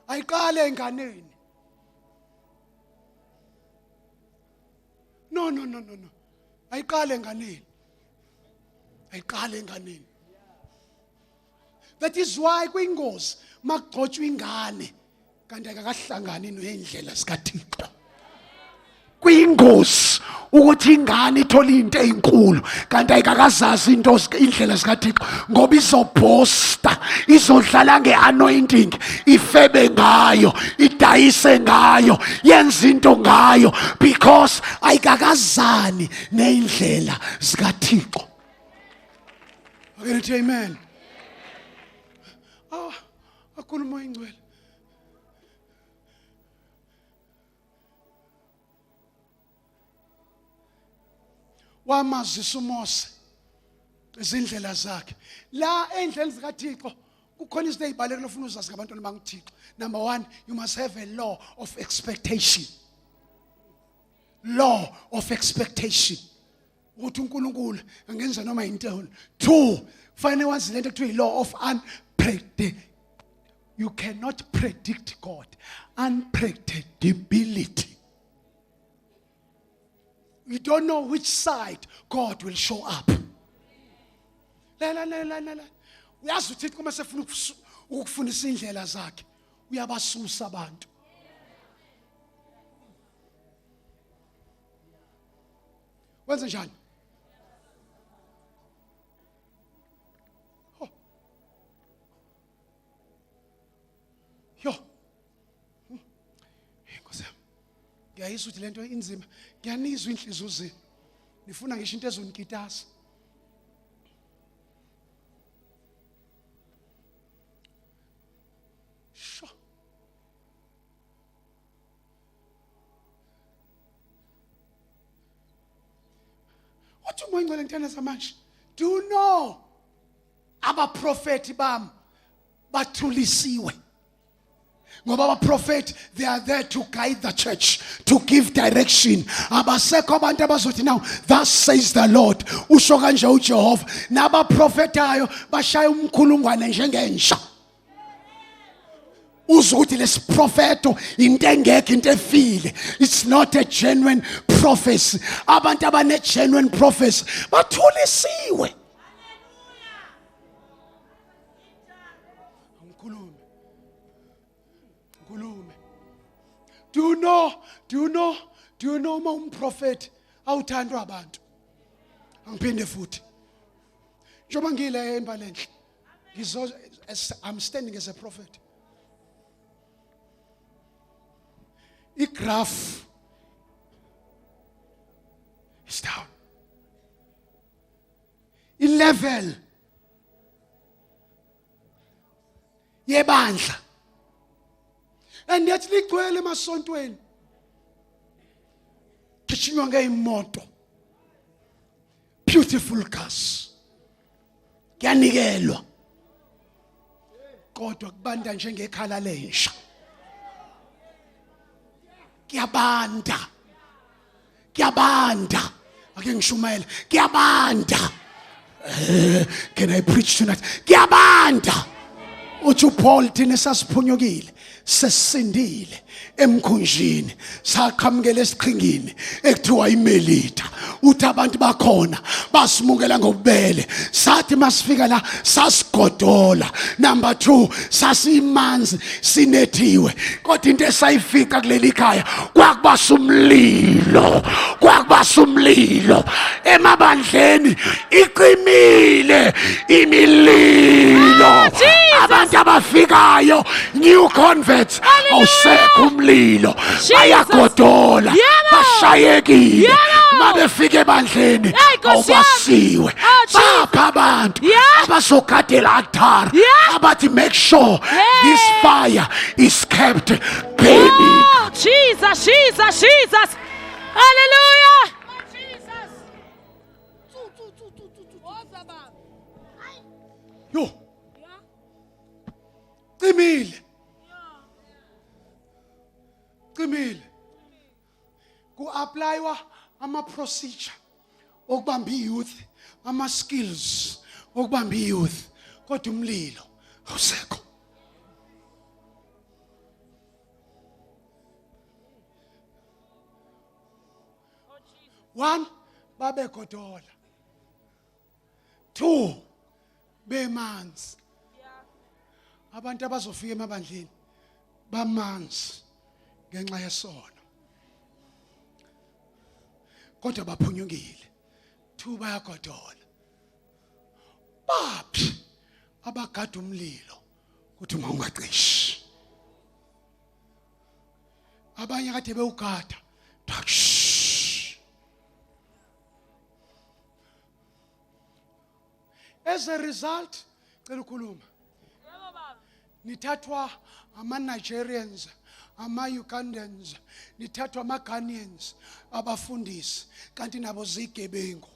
Ayiqale enganeni no. Ayiqale enganeni. Ayiqale enganeni. That is why kwingozi makugcotshwa ingane kanti akakahlangani nendlela sikaThixo. Kwingozi ukuthi ingane ithola into ezinkulu kanti ayikakazazi indlela zikaThixo ngoba izobhosta izodlala ngeanointing ifebe ngayo idayise ngayo yenza into ngayo because ayikakazani neindlela zikaThixo. Akerithi amen. Akhuluma ingcwele. Wamazisa uMose izindlela zakhe la endleleni zikaThixo kukhona izinto ezibalekile ofuna uzazi ngabantwana bakaThixo. Number 1, you must have a law of expectation. Law of expectation. Ukuthi uNkulunkulu angenza noma yintoni. 2, fanele wazi lento ekuthiwa law of unpredictability. You cannot predict God. Unpredictability. You don't know which side God will show up. La. Uyazi uThixo uma sefuna ukufundisa indlela zakhe uyabasusa abantu. Wenze njani? Yo. Nkosi. Ngiyayizwa ukuthi lento inzima. Ngiyanizwa inhliziyo zenu. Nifuna ngisho into ezonikitaza. Sho. Wathi umoya ngcwele ngithanda zamanje. Do you know abaprofeti bami bathulisiwe? Ngoba abaprofeti they are there to guide the church, to give direction. Abasekho abantu abazothi now thus says the Lord. Usho kanje uJehova. Nabaprofetayo bashaya umkhulungwane njengensha. Uzuthi lesiprofeto into engekho into efile. It's not a genuine prophecy. Abantu abane genuine prophecy bathulisiwe. Do you know uma umprofeti awuthandwa abantu? Angiphinde futhi. Njoba ngile embalenhle. I'm standing as a prophet. Graph is down. Level yebandla. And yet ligcwele emasontweni. Kishinywa ngeimoto. Beautiful cars. Kuyanikelwa. Kodwa kubanda njengekhala lensha. Kuyabanda. Ake ngishumayela. Kuyabanda. Can I preach tonight? Kuyabanda. Uthi Paul thina sasiphunyukile. Sesindile emkhunjini saqhamukela esiqhingini ekuthiwa iMelita. Uthi abantu bakhona basimukela ngobubele. Sathi masifika la sasigodola. Number 2, sasimanzi sinethiwe. Kodwa into esayifika kuleli khaya kwakubasa umlilo emabandleni iqimile imililo. Abantu abafikayo new converts awusekho umlilo bayagodola bashayekile mabefika ebandleni awubasiwe bapha abantu abazogadela altar abathi make sure this fire is kept burning. Oh, Jesus. Hallelujah. Yo. Qimile. Ku-applywa ama-procedure okubamba youth, ama-skills okubamba youth. Kodwa umlilo awusekho. 1 babegodola, 2 bemanzi. Abantu abazofika emabandleni bamanzi ngenxa yesono, kodwa baphunyukile. 2 bayagodola. Baphi abagada umlilo kuthi uma ungacishi? Abanye kade bewugada. As a result, cela ukhuluma, nithathwa ama-Nigerians, ama-Ugandans, nithathwa ama-Ghanaians abafundisi, kanti nabo zigebengu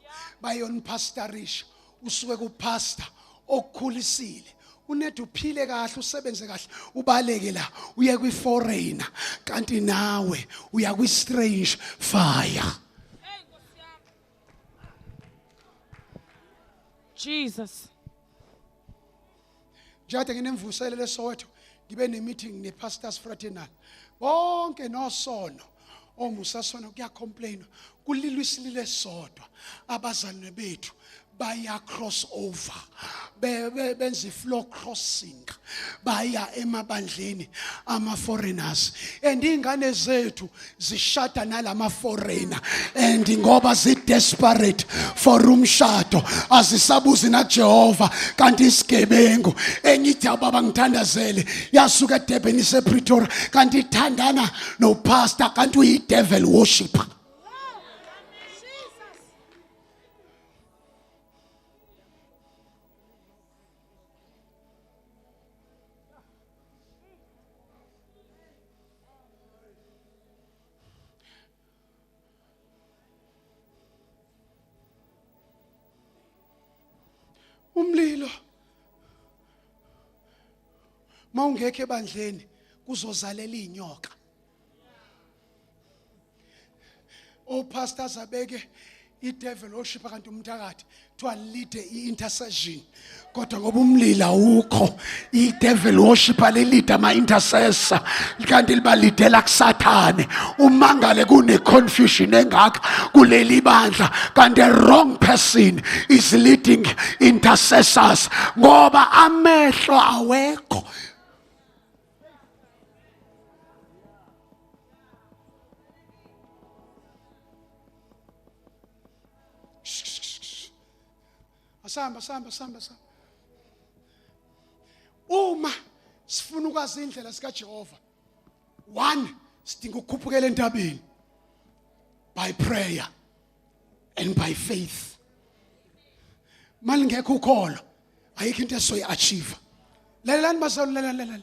bayonipastorisha. Usuke kupastor okukhulisile, unethu uphile kahle, usebenze kahle, ubaleke la, uye kwi-foreigner, kanti nawe uya kwi-strange fire. Jesus. Njate nginemvuselelo eSoweto, ngibe ne-meeting ne-pastors fraternal. Bonke nosono, ongusasono kuya complain, kulilwa isililo esodwa. Abazalwane bethu baya cross over, benza floor crossing, baya emabandleni ama-foreigners, and ingane zethu zishada nalama foreigner, and ngoba zi-desperate for umshado azisabuzi naJehova, kanti isigebengu engithi ababa ngithandazele yasuka eDurban isePretoria, kanti ithandana no-pastor, kanti uyi-devil worshipper. Umlilo mawungekho ebandleni kuzozalela inyoka. Pastors abeke i-devil worship kanti umthakathi to lead i-intercession, kodwa ngoba umlilo awukho, i-devil worship alilida ama-intercessor, kanti libalidela kusathane. Umangale kune-confusion engaka kuleli bandla, kanti a wrong person is leading intercessors ngoba amehlo awekho. Samba. Uma sifuna ukwazi indlela zikaJehova, 1 sidinga ukukhuphukela entabeni by prayer and by faith. Malingekho ukholo ayikho into esoyi-achieve. Lalelani bazalwane, lalela.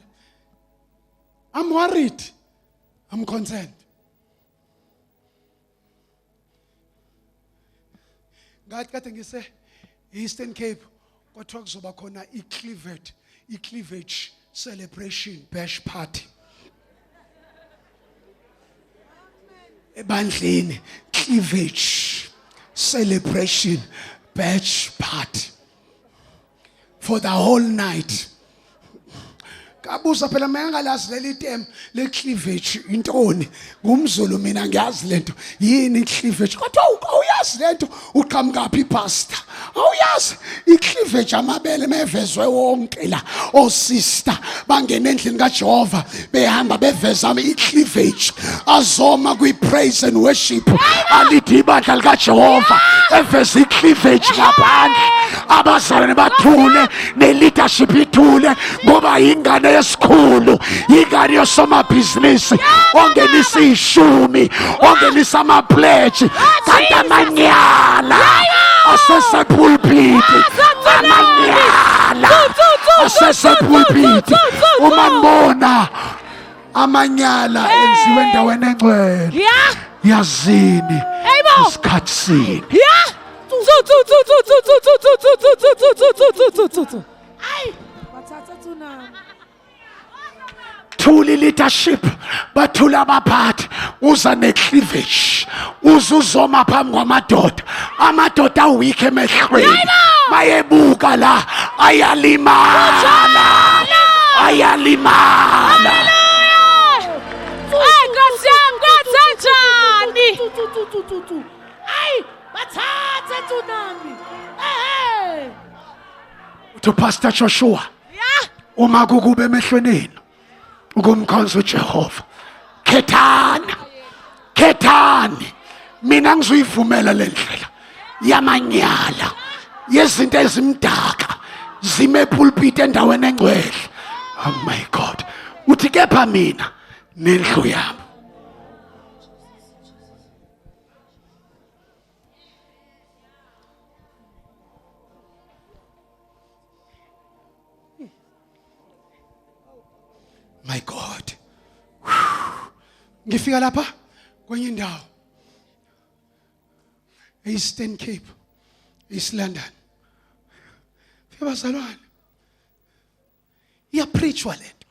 I'm worried, I'm concerned. Ngathi kade ngise Eastern Cape kwathiwa kuzoba khona i-cleavage celebration bash party. Ebandleni cleavage celebration bash party for the whole night. Kabuza phela mangalazi leli item le cleavage intoni, ngumZulu mina ngiyazi lento yini cleavage, kodwa awuyazi lento uqhamukaphi pastor, awuyazi i-cleavage amabele mevezwe wonke la, sister bangena endlini kaJehova behamba beveza i-cleavage, azoma kwi-praise and worship, alithi ibandla likaJehova eveza i-cleavage ngaphandle, abazalwane bathule ne-leadership ithule ngoba ingane esikhulu, ingane yosomabhizinisi ongenisa ishumi, ongenisa amapledge, kanti amanyala asesepulpiti, amanyala asesepulpiti. Uma ngibona amanyala enziwe endaweni engcwele, yazini isikhathi sini. Thuli leadership, bathula abaphathi, uza ne-cleavage, uzuzoma phambi kwamadoda, amadoda awikho emehlweni, mayebuka la ayalimala. Ay, bathathe tsunami. Hey. To Pastor Joshua. Yeah. Uma kukube emehlweni ukumkhonza uJehova. Khethani. Mina ngizuyivumela lendlela yamanyala yezinto ezimdaka zime pulpit endaweni engcwele. Oh my God. Uthi kepha mina nendlu yami. My God. Ngifika lapha kwenye indawo. Eastern Cape, East London. Fika bazalwane. Iyapreachwa lento.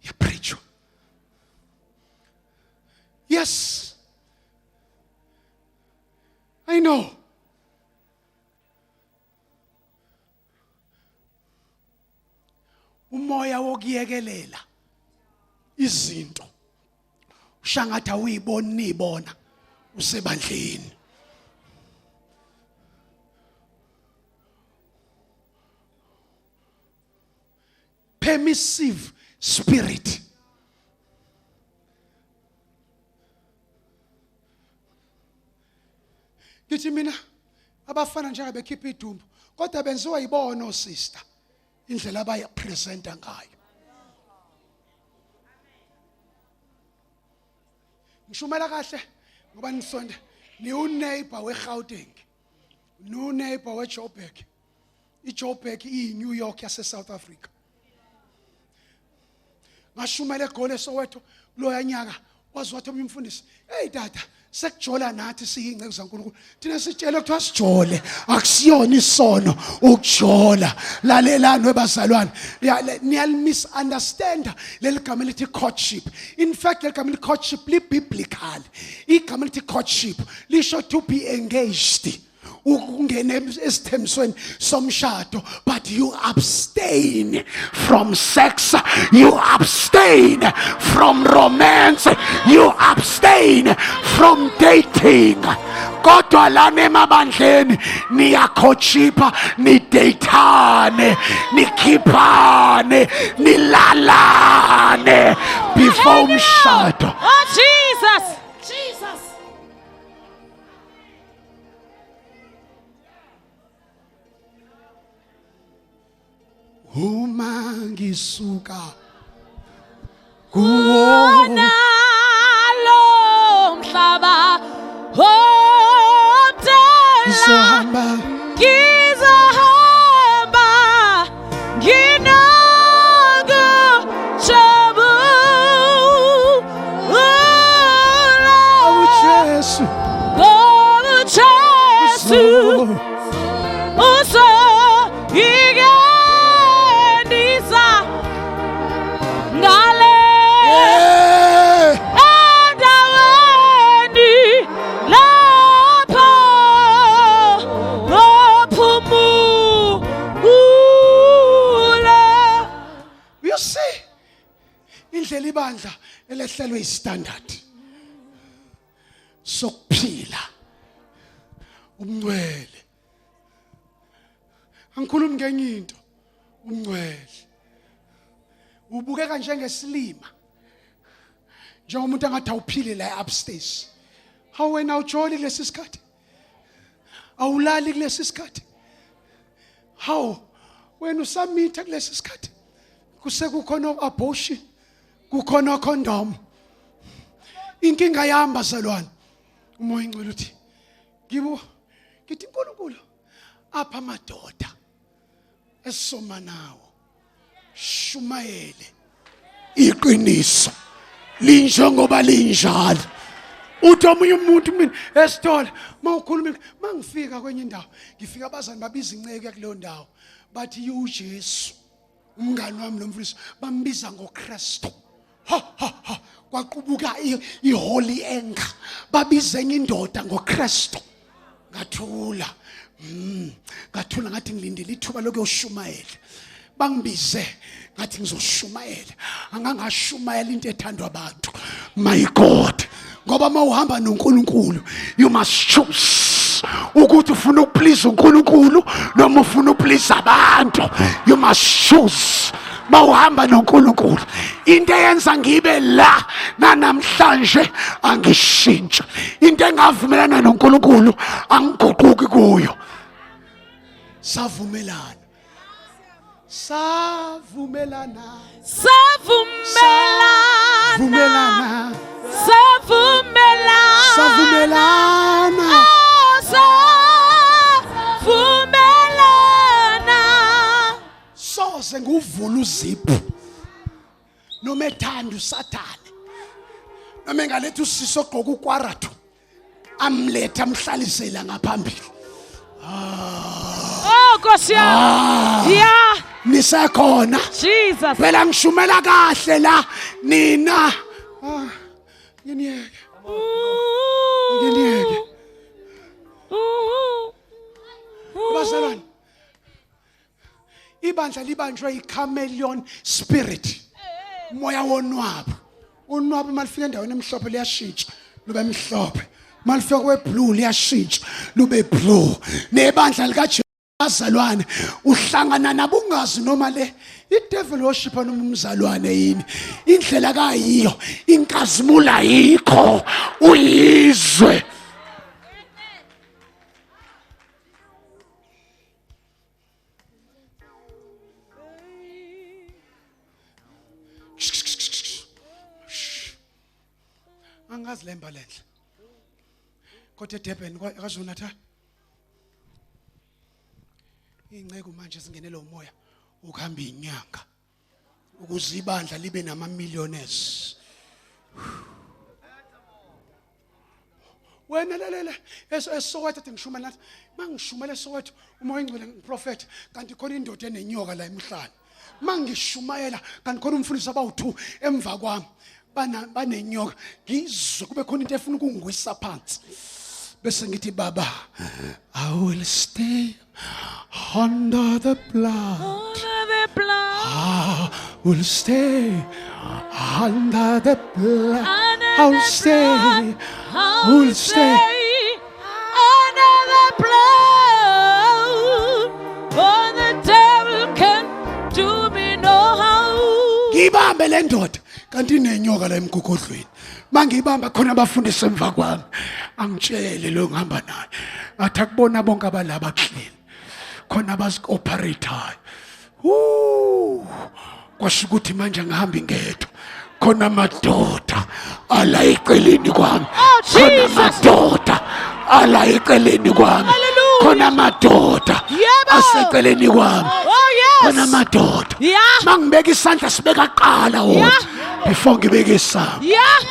Iyapreachwa. Yes. I know. Umoya wokuyekelela izinto ushangatha uyibona nibona usebandleni. Permissive spirit. Ngithi mina abafana njengoba bekhipha idumbu kodwa benziwa yibona osister indlela abayapresenta ngayo. Ngishumela kahle ngoba nisonde ni uneighbor weGauteng, no neighbor weJoburg. iJoburg iNew York yase South Africa. Ngashumela eGoli Soweto loya nyaka wazi wathi umfundisi, "Hey tata, sekujola nathi siyingceke zaNkulunkulu. Thina sitshela ukuthi wasijole, akusiyona isono ukujola." Lalelani webazalwane, niyal misunderstand leli gama lithi courtship. In fact, leli gama lithi courtship li biblical. Igama lithi courtship lisho to be engaged. Ukungena esithembisweni somshado, but you abstain from sex, you abstain from romance, you abstain from dating. Kodwa lana emabandleni niyakhotshipha, nidatane, nikhiphane, nilalane before umshado. Oh Jesus. Jesus. Uma ngisuka kuwona Lo mhlaba omdala ngizohamba ngizohamba uJesu indlela ibandla elehlelwe istandard sokuphila umncwele. Angikhulumi ngenye into, umncwele ubukeka njengesilima, njengomuntu angathi awuphile la upstairs. Hawu wena awujoli kulesi sikhathi, awulali kulesi sikhathi, hawu wena usamitha kulesi sikhathi, kusekukhona abortion, kukhona condom. Inkinga yahamba salwane. Umoya ingcwele uthi ngithi uNkulunkulu apha amadoda esoma nawo shumayele iqiniso linjengoba linjalo. Uthi omunye umuntu mina esithola mawukhuluma mangifika kwenye indawo, ngifika abazali babiza inceke kuleyo ndawo bathi uJesu umngani wami lomfundisi bambiza ngoKristu. Kwaqubuka iholy anger, babiza enye indoda ngoKristu. Ngathula ngathi ngilindele ithuba lokuyoshumayela. bangibize ngathi ngizoshumayela angangashumayela into ethandwa abantu. My God, ngoba mawuhamba noNkulunkulu you must choose ukuthi ufuna ukuplease uNkulunkulu noma ufuna ukuplease abantu. You must choose. Mawuhamba noNkulunkulu into eyenza ngibe la namhlanje angishintsha, into engavumelana noNkulunkulu angiguquki kuyo. Savumelana savumelana Savumelana. Savumelana. savumelana Oh, savumelana. soze nguvula uzipho noma ethanda uSathane noma engaletha usiso ogqoka ukwarathu amlethe amhlalisela ngaphambili. Oh, Nkosi yami. Yeah. Nisekhona Jesus. phela ngishumela kahle la nina. Ngiyeke ngiyeke bazalwane, ibandla libanjwe iChameleon spirit, moya wonwabo. Unwabo malifika endaweni emhlophe liyashintsha lube mhlophe, malifika kweblue liyashintsha lube blue. Nebandla likaJesu bazalwane uhlangana nabungazi noma le idevil worship noma umzalwane yini indlela kayiyo inkazimula yikho uyizwe. Angazi lemba lenhle kodwa eDurban kwaZulu-Natal ingceke manje singenele umoya ukuhamba inyanga ukuze ibandla libe nama-millionaires. Wena lelele eSoweto ethi ngishumela nathi mangishumela eSoweto umoya ingcwele ngiprofeti kanti khona indoda enenyoka la emhlanje. Mangishumayela kanti khona umfundisi abawu2 emva kwami banenyoka ngizwe kube khona into efuna ukungwisa phansi bese ngithi baba I will stay under the blood. Under the blood. I will stay under the blood. Under I will the stay. blood. I will stay. Under the blood. For the devil can do me no harm. Ngibambe le ndoda kanti inenyoka la emgogodlweni. Mangibamba khona abafundisi emva kwami. Angitshele lo ngihamba naye. Athi akubona bonke abalaba clean. Khona abasi-operator. Kwasho ukuthi manje ngihamba ngedwa. Khona amadoda ala eceleni kwami. Khona amadoda ala eceleni kwami. Hallelujah. Khona amadoda Yebo. aseceleni kwami. Oh, yes. Khona amadoda. Yeah. Mangibeka isandla sibeka qala wona before ngibeke isandla. Yeah.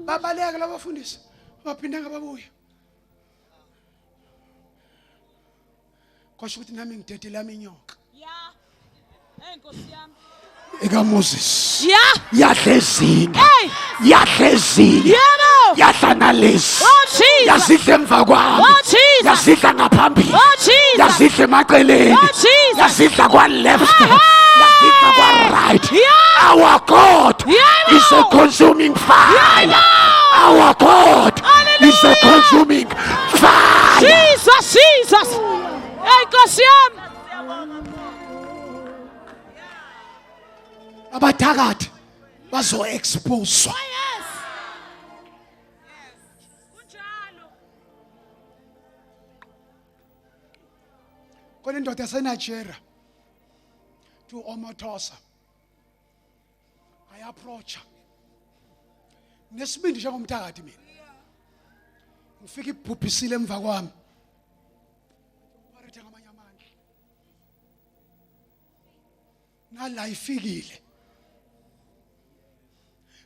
Babaleka labafundisi baphinda ngababuya. Kwasho ukuthi nami ngidedela iminyoka Yeah. Hey, Nkosi yami. eka Moses. Yeah. Yadlezinga. Hey. Yadlezinga. Yebo. Yahlana lesi. Oh, Jesus. Yazidla emva kwami. Oh, Jesus. Yazidla ngaphambili. Oh, Jesus. Yazidla emaceleni. Oh, Jesus. Yazidla kwa left. Yazidla kwa right. Yeah. Our God Yebo. is a consuming fire. Yebo. Our God is a Hallelujah. consuming fire. Jesus, Jesus. Hey, Nkosi yami. Abathakathi bazo expose. Yes. Kunjalo. Kona indoda yaseNigeria to Omotosa I approach nesibindi njengomthakathi mina ngifika ibhubhisile emva kwami barethe ngamanye amandla nala ifikile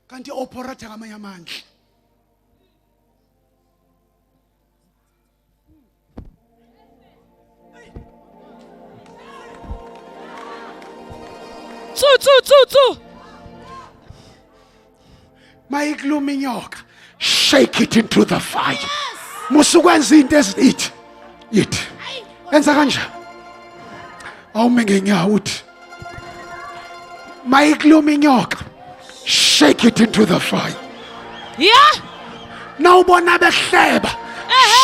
kanti operate ngamanye amandla two. Mayikuluma inyoka, shake it into the fire. Musukwenza into ezithi. Yithi. Enza kanjani? Awume ngenyawo uthi. Mayikuluma inyoka, shake it into the fire. Yeah. Nawubona behleba,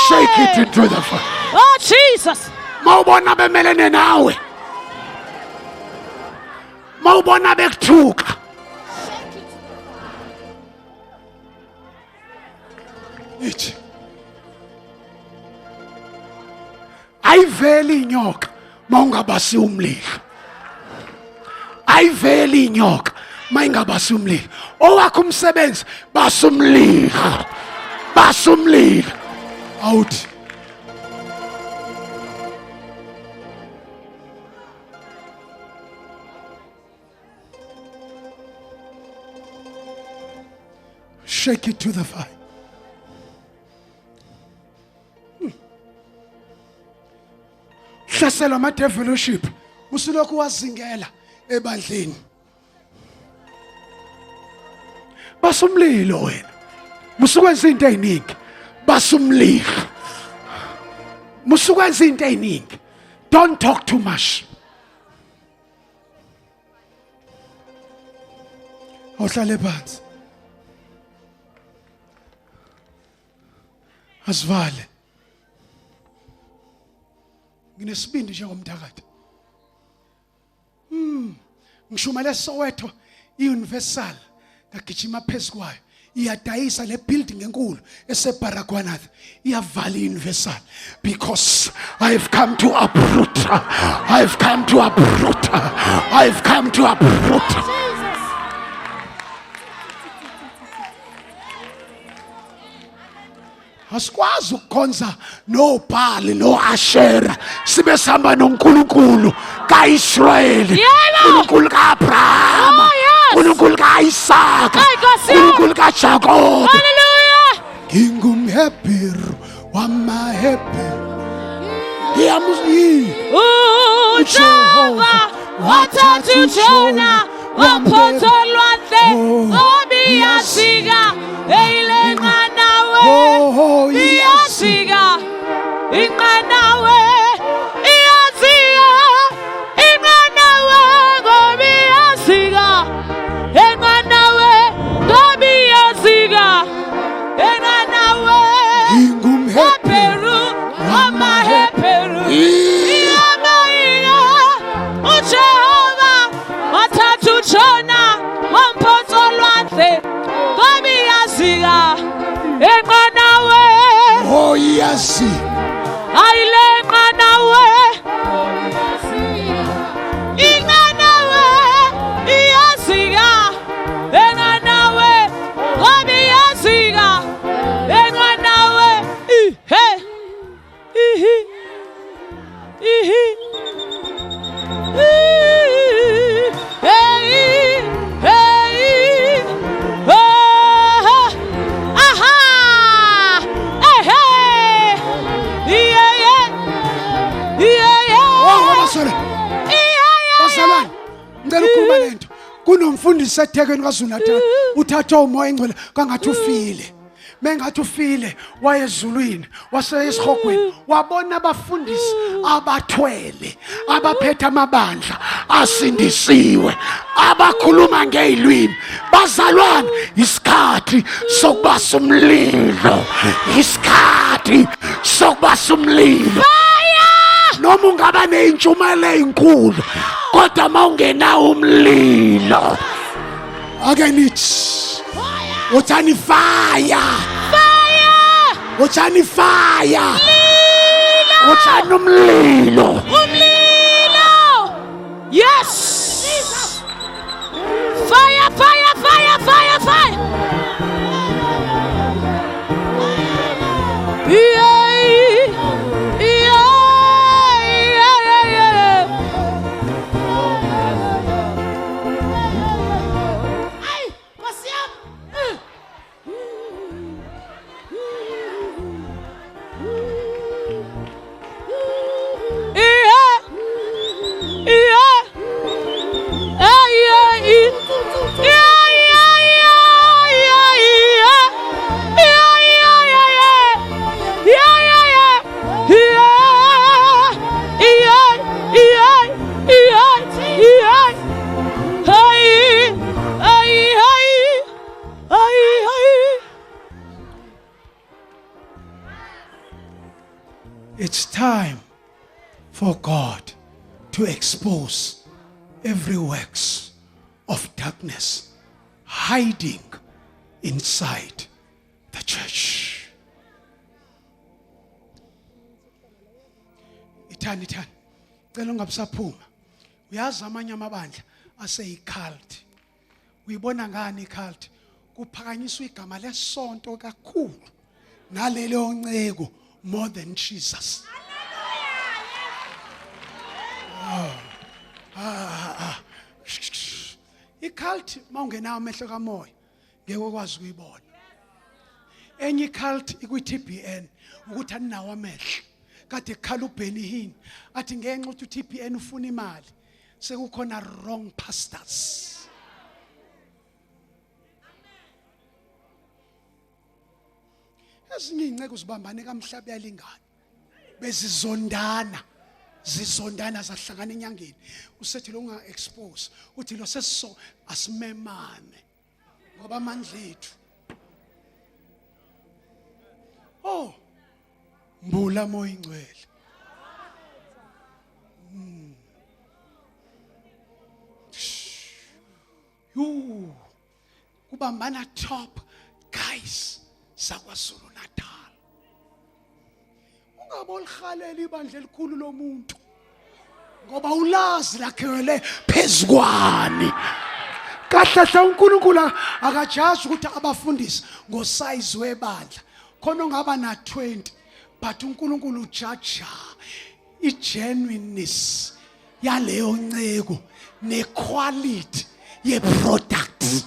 shake it into the fire. Oh, Jesus. Mawubona bemelene nawe, mawubona bekuthuka, ithi ayiveli inyoka mawungabasi umlilo, ayiveli inyoka mayingabasi umlilo. Owakho umsebenzi basa umlilo, basa umlilo. Awuthi shake it to the fire. Hlasela ama-devilship usulokhu wazingela ebandleni. Basumlilo wena. Musukwenza into eziningi. Basumlilo. Musukwenza into eziningi. Don't talk too much. Awuhlale phansi. Asivale. Nginesibindi njengomthakathi. Ngishumele Soweto iUniversal ngagijima phezukwayo. Iyadayisa le building enkulu eseBaragwanath. Iyavala iUniversal because I've come to uproot. I've come to uproot. I've come to uproot. Asikwazi ukukhonza noBhali noAshera sibe sihamba noNkulunkulu kaIsrayeli, uNkulunkulu kaAbrahama, uNkulunkulu kaIsaka, uNkulunkulu kaJakobe. Hallelujah. NgingumHebheru wamaHebheru. Yamuzwi uJehova wathatha uJona waphotholwandle obiyasika eyilenqanawe iyasika inqanawe iyasika inqanawe ngobiyasika inqanawe ngobiyasika inqanawe ngingumHebheru wamaHebheru iyamaya uJehova wathatha uJona waphotholwandle ngobiyasika enqanawe oh yasi ayile nqanawe inqanawe iyasika enqanawe ngobiyasika enqanawe he ihi ihi ngicela ukukhuluma lento. Kunomfundisi eThekwini kaZulu-Natal uthatha umoya engcwele kangathi ufile. Mengathi ufile wayezulwini waseyesihogweni wabona abafundisi abathwele abaphethe amabandla asindisiwe abakhuluma ngezilwimi. Bazalwane, isikhathi sokubasa umlilo, isikhathi sokubasa umlilo. Noma ungaba neintshumayelo ezinkulu kodwa mawungenawo umlilo ake nithi uthani fire uthani fire uthani umlilo yes fire fire fire fire fire It's time for God to expose every works of darkness hiding inside the church. Ithani. Cela ungabusaphuma. Uyazi amanye amabandla aseyicult. Uyibona ngani icult? Kuphakanyiswa igama lesonto kakhulu. Nalelo nceko more than Jesus. Icult mawungena amehlo kamoya ngeke ukwazi ukuyibona. Enye icult ikwi-TBN ukuthi aninawo amehlo. Kade khala uBenny Hinn athi ngenxa ukuthi uTBN ufuna imali sekukhona wrong pastors. Ezinye inceke uzibambane kamhlabe yalingana bezizondana zahlangana enyangeni usethi lo unga expose uthi lo sesiso asimemane ngoba amandla ethu mbula moya ingcwele kubambana top guys saKwaZulu Natal. Ungabolihalela ibandla elikhulu lomuntu ngoba ulazi lakhele phezukwane. Kahle uNkulunkulu akajaji ukuthi abafundisi ngosize webandla khona ongaba na 20 but uNkulunkulu ujaja igenuineness yaleyo nceko nequality yeproduct.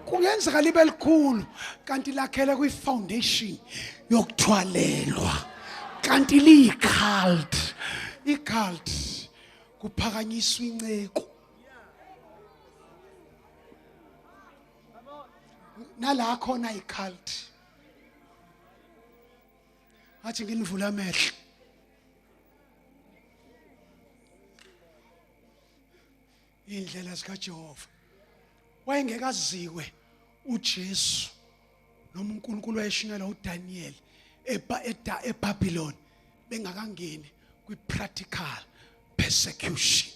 Kungenzeka libe likhulu kanti lakhele kwi-foundation yokuthwalelwa kanti liyiCult. iCult kuphakanyiswa inceko. Nala khona iCult athi nginivula amehlo indlela zikaJehova wayengekaziwe uJesu noma uNkulunkulu wayeshinela uDaniel eBabylon bengakangeni kwi-practical persecution.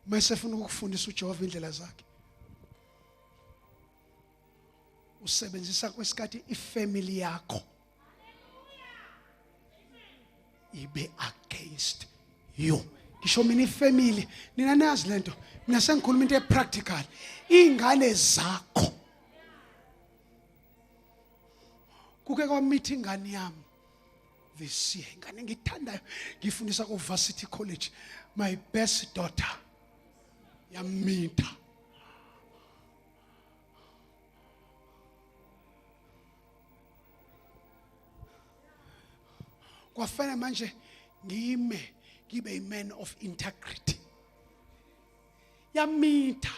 Masefuna ukufundisa uJehova indlela zakhe usebenzisa kwesikhathi ifamily yakho ibe against you. Ngisho mina ifamily nina nazi lento mina sengikhuluma into epractical. Ingane zakho kuke kwameet ingane yami this year ingane ngithandayo ngifundisa ku Varsity College my best daughter yamita kwafanele manje ngibe a man of integrity. Yamita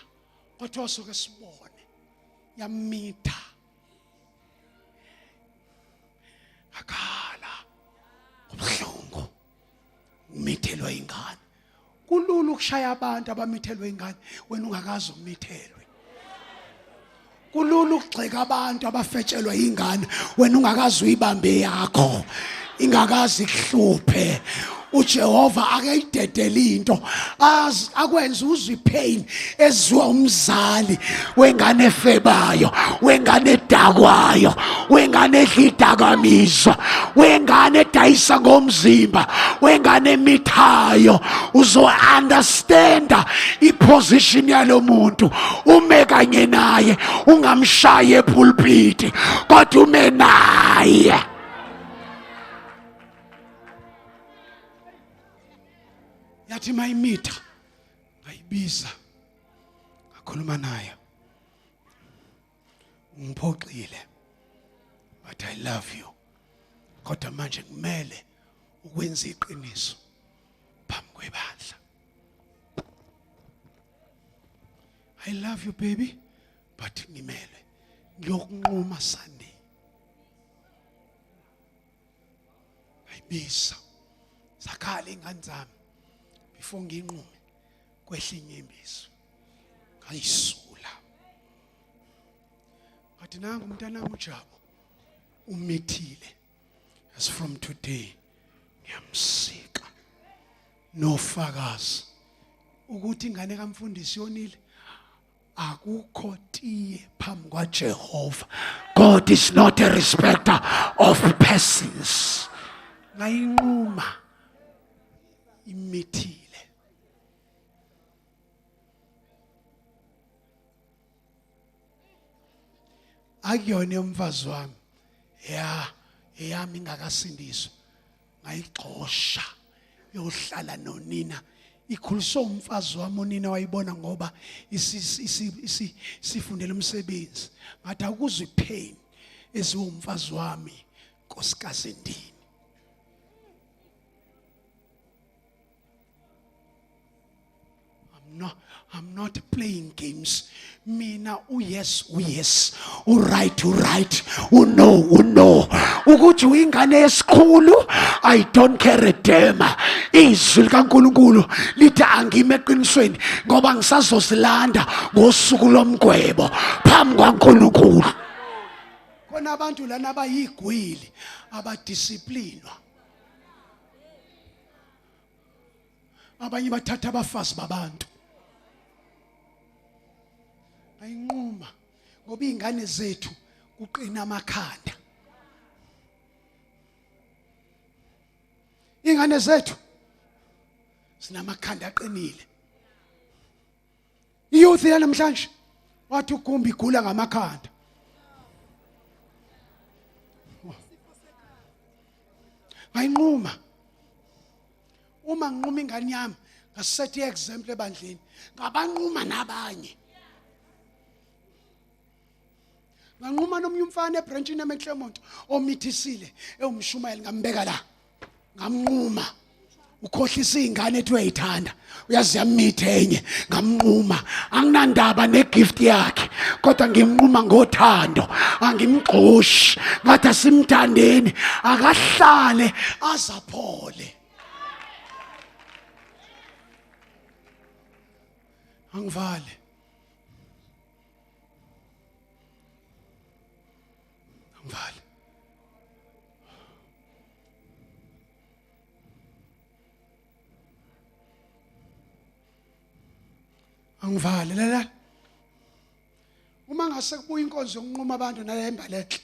kodwa soke sibone yamita akhala kubuhlungu umithelwa ingane. Kulula ukushaya abantu abamithelwe ingane wena ungakazi umithelwe. Kulula ukugxeka abantu abafetshelwa ingane wena ungakazi uyibambe yakho ingakazi kuhluphe. uJehova akayidedela into akwenza uzwe ipain ezwa umzali wengane efebayo, wengane edakwayo, wengane edlidakamizwa, wengane edayisa ngomzimba, wengane emithayo. Uzo understanda iposition yalo muntu ume kanye naye, ungamshaye epulpiti kodwa ume naye. Yathi mayimitha ngayibiza ngakhuluma naye, ngiphoxile but I love you, kodwa manje kumele ukwenza iqiniso phambi kwebandla. I love you baby but ngimele ngiyokunquma Sunday. Ayibiza zakhala ingane zami before nginqume kwehlinyembezi ayisula athi nangu umntana uJabu umithile as from today ngiyamsika nofakazi ukuthi ingane kaMfundisi yonile akukho tiye phambi kwaJehova. God is not a respecter of persons. Ngayinquma imithile. Akuyona umfazi wami eyami ingakasindiswa ngayixosha yohlala nonina. Ikhuliso umfazi wami unina wayibona ngoba sifundela umsebenzi ngathi akuzwe ipain eziwo umfazi wami nkosikazi Ndini. I'm not playing games. Mina yes, right, no. Ukuthi uyingane yesikhulu, I don't care a damn. Izwi likaNkulunkulu lithi angime eqinisweni ngoba ngisazozilanda ngosuku lomgwebo phambi kwaNkulunkulu. Khona abantu lana abayigwili abadisciplinwa. Abanye bathatha abafazi babantu. Ayinquma ngoba izingane zethu kuqina amakhanda. Izingane zethu sinamakhanda aqinile. Iyouth yanamhlanje wathi uGumbi igula ngamakhanda. Ayinquma uma nginquma ingane yami ngasisethe example ebandleni ngabanquma nabanye. Nganquma nomnye umfana ebranchini eMclermont omithisile ewumshumayeli ngambeka la ngamnquma ukhohlisa izingane ethi uyayithanda uyazi yamithe enye ngamnquma anginandaba negift yakhe kodwa ngimnquma ngothando angimgxoshi ngathi asimthandeni akahlale azaphole. Angivale angivale la uma ngase kubuya inkonzo yokunquma abantu nalemba lehle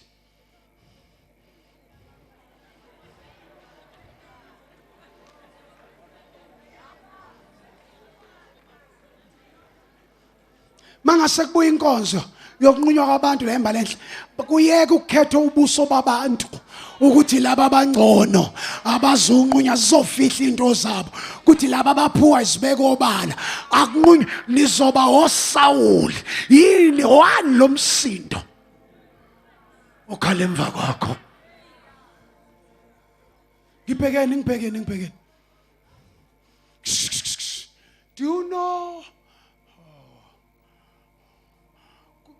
mangase kubuya inkonzo yokunqunywa kwabantu lemba lenhle kuyeke ukukhetha ubuso babantu ukuthi laba abangcono abazunqunya zizofihla into zabo ukuthi laba abaphuwa izibeko obala akunqunywe nizoba oSawuli yini wani lomsindo okhala emva kwakho. Ngibhekeni do you know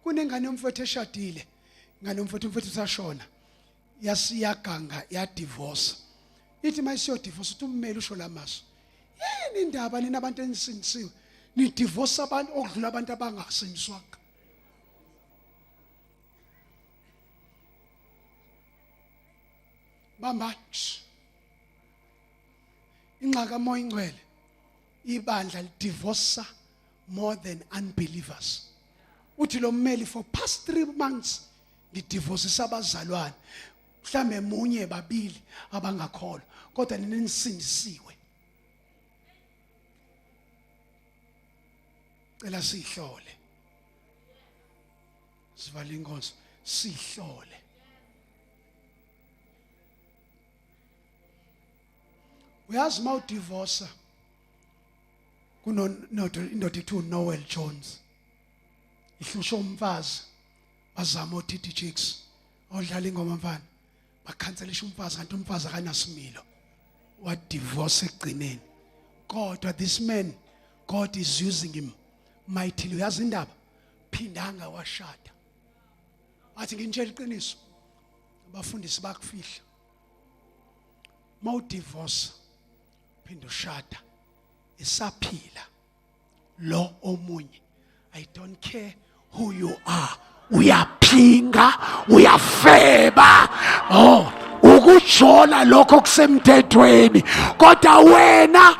kunengane yomfowethu eshadile ngane umfowethu usashona yasiyaganga ya divorce ithi mayisiyo divorce uthi ummeli usho lamaso yini indaba nina abantu enisindisiwe ni divorce abantu okudlula abantu abangasindiswanga. Bamba inxaka moya ingcwele ibandla lidivorce more than unbelievers. Uthi lo mmeli for past 3 months ngidivorce abazalwane mhlambe munye babili abangakholwa kodwa nina nisindisiwe. Cela sihlole sivale inkonzo sihlole uyazi ma udivorce indoda ethu Noel Jones ihlusho umfazi bazama uTT Chicks odlala ingoma mfana bakhanselisha umfazi kanti umfazi akanasimilo wa divorce egcineni kodwa this man God is using him mightily. Uyazi indaba phindanga washada athi nginitshela iqiniso abafundisi bakufihla ma udivorce phinda ushada isaphila lo omunye. I don't care who you are. Uyaphinga, uyafeba. Oh, ukujola lokho kusemthethweni. Kodwa wena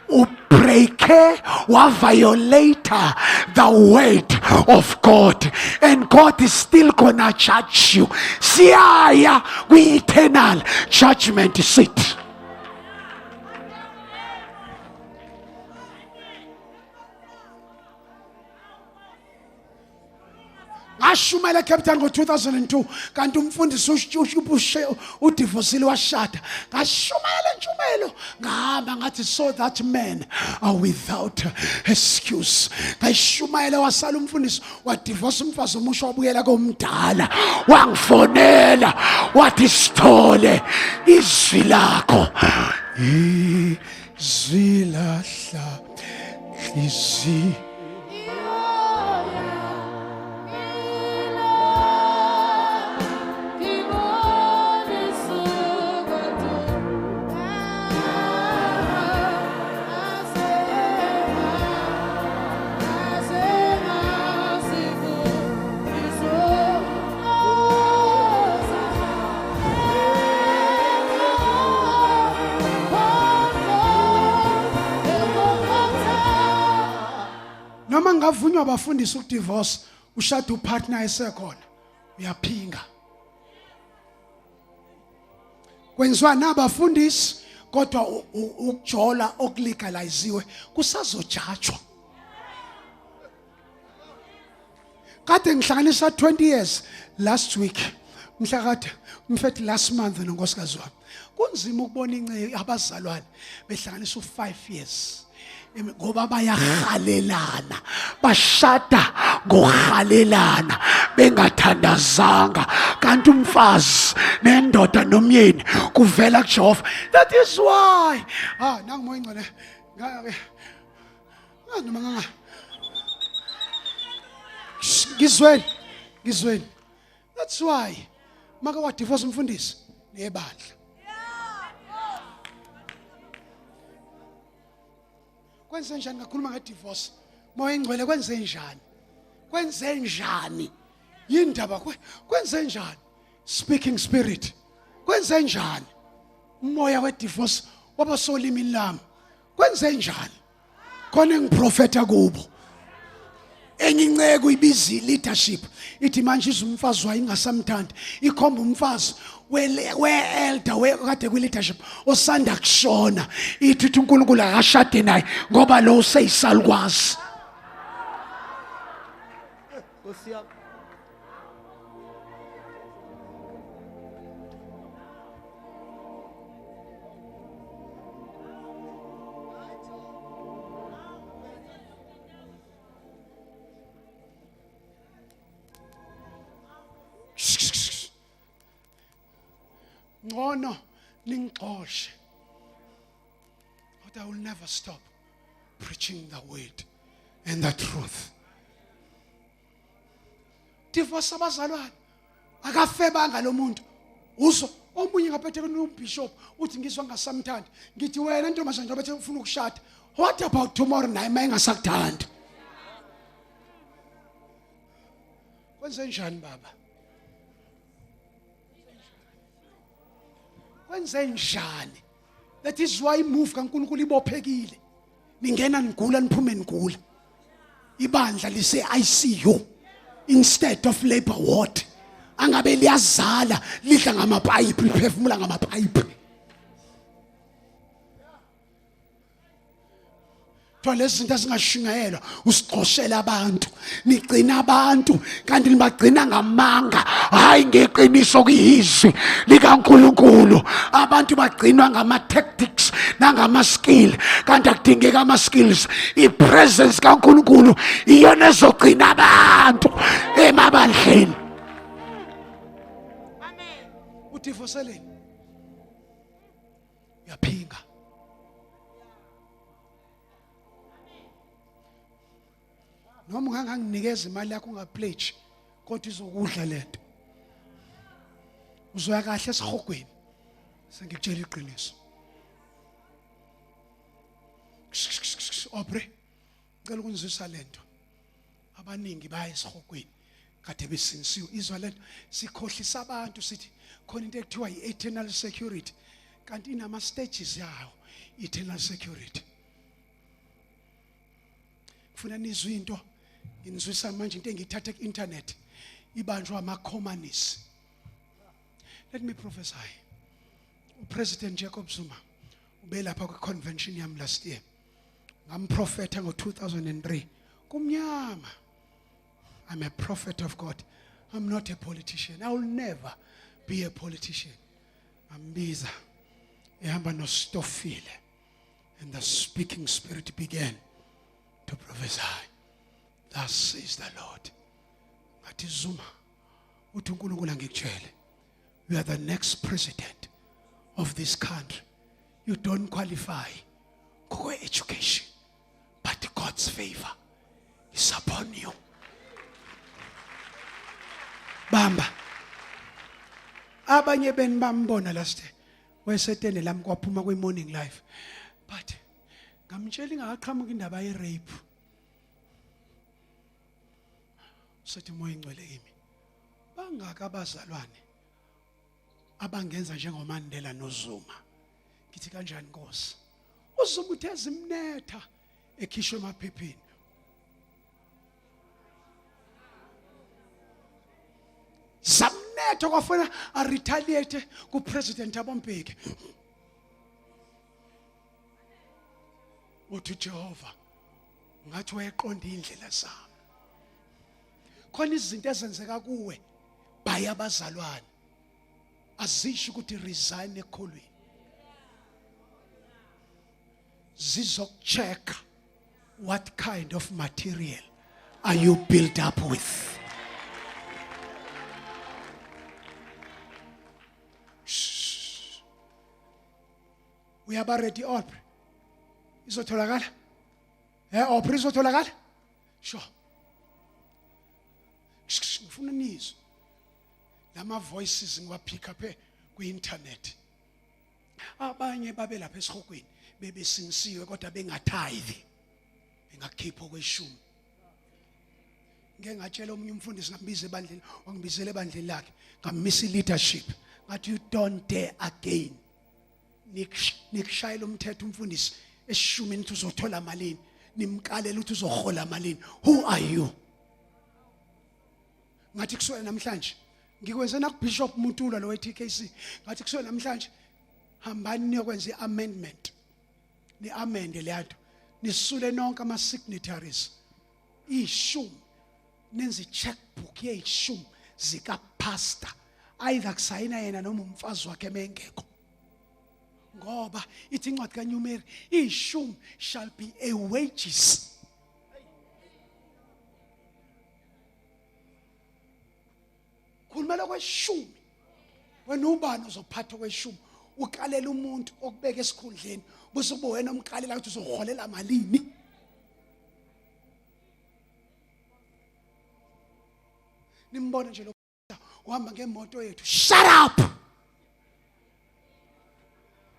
ubreake, wa-violator the word of God, and God is still gonna judge you. Siyaya kwi-eternal judgment seat. Ngashumayela eCape Town ngo-2002 kanti umfundisi udivosile washada. Ngashumayela entshumayelo ngahamba ngathi so that men are without excuse. Ngashumayela wasala umfundisi wadivosa umfazi omusha wabuyela komdala. Wangifonela wathi Sithole izwi lakho. Izwi lahla inhliziyo. Noma ngavunywa abafundisi ukudivorce, ushada upartner esekhona, uyaphinga. Kwenziwa nabafundisi kodwa ukujola okulegaliziwe kusazojajwa. Kade ngihlanganisa 20 years last week. Mhlakade mfethi last month nonkosikazi wami. Kunzima ukubona ince abazalwane behlanganisa u5 years. Ngoba bayahalelana, bashada ngohalelana bengathandazanga, kanti umfazi nendoda nomyeni kuvela kuJehova. That is why nangu moya ingcwele noma ngizweni. That's why maka wa divorce umfundisi nebandla. Kwenze njani ngakhuluma ngedivorce? Moya ingcwele kwenze njani? Kwenze njani? Yindaba kwenze njani? Speaking spirit. Kwenze njani? Umoya wedivorce wabasolimi lami. Kwenze njani? Khona ngiprofeta kubo. Enye inceke ibizi leadership. Ithi manje izumfazi wayingasamthandi. Ikhomba umfazi we-elder kade kwi-leadership osanda kushona. Ithi uNkulunkulu akashade naye ngoba lo useyisalukwazi. Ngono ningixoshe. But I will never stop preaching the word and the truth. Divorce abazalwane akafebanga lo muntu. Uzo omunye ngaphethe kunombishop uthi ngizwa ngasamthandi. Ngithi wena ntombazana njengoba bethe ufuna ukushada. What about tomorrow naye mayengasakuthandi? Kwenze njani baba? Kwenze njani? That is why move kaNkulunkulu ibophekile. Ningena nigula niphume nigula. Ibandla lise ICU instead of labor ward. Angabe liyazala lidla ngamapipe liphefumula ngamapipe. Lezi zinto zingashingayelwa usixoshela abantu, nigcina abantu kanti nibagcina ngamanga hayi ngeqiniso kuyizwi likaNkulunkulu. Abantu bagcinwa ngama tactics nangama skill kanti akudingeka ama skills. I-presence kaNkulunkulu iyona ezogcina abantu emabandleni. Amen. Udivoseleni uyaphinga. Noma unganginikeza imali yakho ungapledge kodwa izokudla lento. Uzoya kahle esihogweni. Sengikutshela iqiniso. Obre. ngicela ukunizwisa lento abaningi baya esihokweni kade besinsiwe izwa lento sikhohlisa abantu sithi khona into ekuthiwa i-eternal security kanti inama stages yawo eternal security kufuna nizwe into nginizwisa manje into engiyithatha ku-internet ibanjwa ama-communists. Let me prophesy. President Jacob Zuma ubelapha kwi-convention yami last year ngamprofetha ngo-2003 kumnyama. I'm a prophet of God. I'm not a politician. I will never be a politician. Ambiza ehamba noStofile, and the speaking spirit began to prophesy. Thus says the Lord. Ngathi Zuma uthi uNkulunkulu angikutshele, you are the next president of this country. You don't qualify for education, but God's favor is upon you. Bamba abanye beni bambona last wesetende lami kwaphuma kwi-morning live, but ngamtshela ingaqhamuka indaba ye-rape. Sethi moya ingcwele kimi bangaka abazalwane abangenza njengoMandela noZuma. Ngithi kanjani Nkosi? uZuma uthe zimnetha ekhishwe emaphepheni. Zamnetha kwafuna a retaliate ku president abombheki. Uthi Jehova ngathi wayeqonda indlela zami. Khona izinto ezenzeka kuwe baya abazalwane azisho ukuthi resign ekholweni. Zizokucheck what kind of material are you built up with. Uyaba ready Aubrey? Izotholakala? Aubrey izotholakala? Sure. Ngifuna nizwe lama voices ngiwapick up ku-internet. Abanye babe lapha esihokweni bebesinsiwe kodwa bengathayivi, bengakhipha okweshumi. Ngeke ngatshela omunye umfundisi ngambiza ebandleni, wangibizela ebandleni lakhe, ngamisa leadership. Ngathi you don't dare again. Nikshayela umthetho umfundisi esishumini ukuthi uzothola malini, nimqalela ukuthi uzohola malini. Who are you? Ngathi kuswela namhlanje ngikwenze na kuBishop Mutula lo weTKC, ngathi kuswela namhlanje hambani niyokwenza iamendment, ni amende leyanto, nisule nonke ama signatories ishumi, nenze checkbook yeshumi zika pastor, either kusayina yena noma umfazi wakhe mengekho. Ngoba ithi incwadi kaNumeri ishumi shall be a wages. Kulumela kweshumi wena ubani uzophatha kweshumi ukalela umuntu okubeka esikhundleni bese ube wena umkalela ukuthi uzoholela malini. Nimbona nje lo uhamba ngemoto yethu, shut up.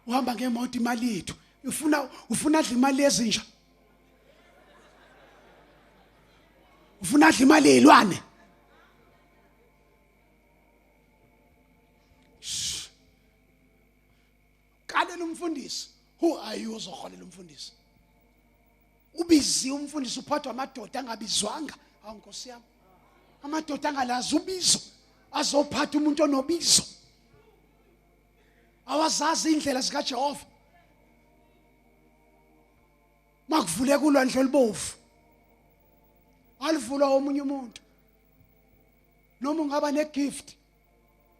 Uhamba ngemoto imali yethu, ufuna adla imali ezinja, ufuna adla imali yelwane. Kalela umfundisi, who are you uzoholela umfundisi? Ubizi umfundisi uphathwa amadoda angabizwanga. Hawu Nkosi yami, amadoda angalazi ubizo azophatha umuntu onobizo, awazazi indlela zika Jehova. Makuvule kulwandle olubovu alivulwa omunye umuntu, noma ungaba negift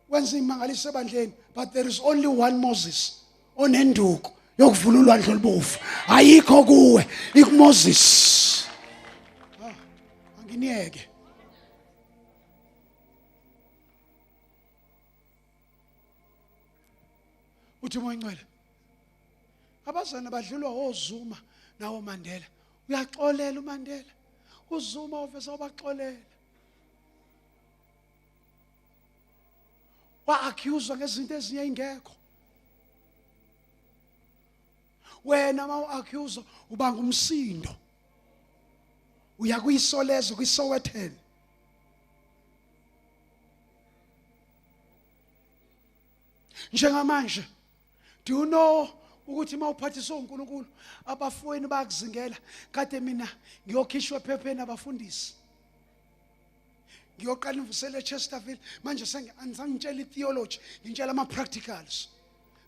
wenza imangaliso ebandleni, but there is only one Moses onenduku yokuvula ulwandle olubovu. Ayikho kuwe, ikuMoses. Anginiyeke. Uthi moya ingcwele abazana badlulwa oZuma nawo Mandela. Uyaxolela uMandela, uZuma uveza ubaxolela. Wa-accuse ngezinto ezinye ingekho. Wena ma u-accuse ubanga umsindo. uya kuyisolezo kwiSowetan njengamanje. Do you know ukuthi mawuphathiswa uNkulunkulu abafowenu bayakuzingela? Kade mina ngiyokhishwa ephepheni abafundisi, ngiyoqala imvuselo eChesterfield. Manje sengitshela itheology, ngitshela ama-practicals.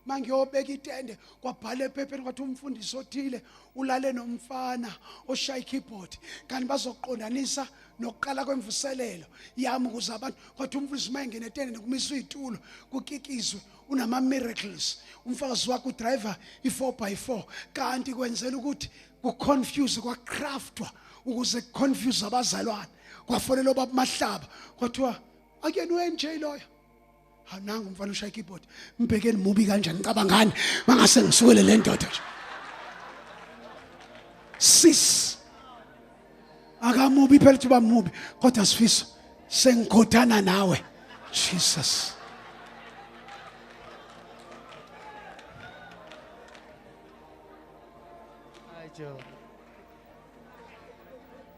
Mangiyobeka itende kwabhala ephepheni kwathi umfundisi othile ulale nomfana oshaya ikeyboard, kanti bazoqondanisa nokuqala kwemvuselelo yami ukuze abantu kwathi umfundisi mayengena etende nokumiswa izitulo kukikizwe unama miracles. Umfazi wakhe udriver i4x4, kanti kwenzela ukuthi kuconfuse kwacraftwa ukuze kuconfuse abazalwane. Kwafonela baba Mahlaba kwathiwa akuyena uNJ loyo. Nangu umfana ushaya ikeyboard, mbhekeni mubi kanjani, ngicabangani mangase ngisukele le ndoda nje. Sis akamubi phela uba mubi, kodwa sifisa sengikhothana nawe Jesus.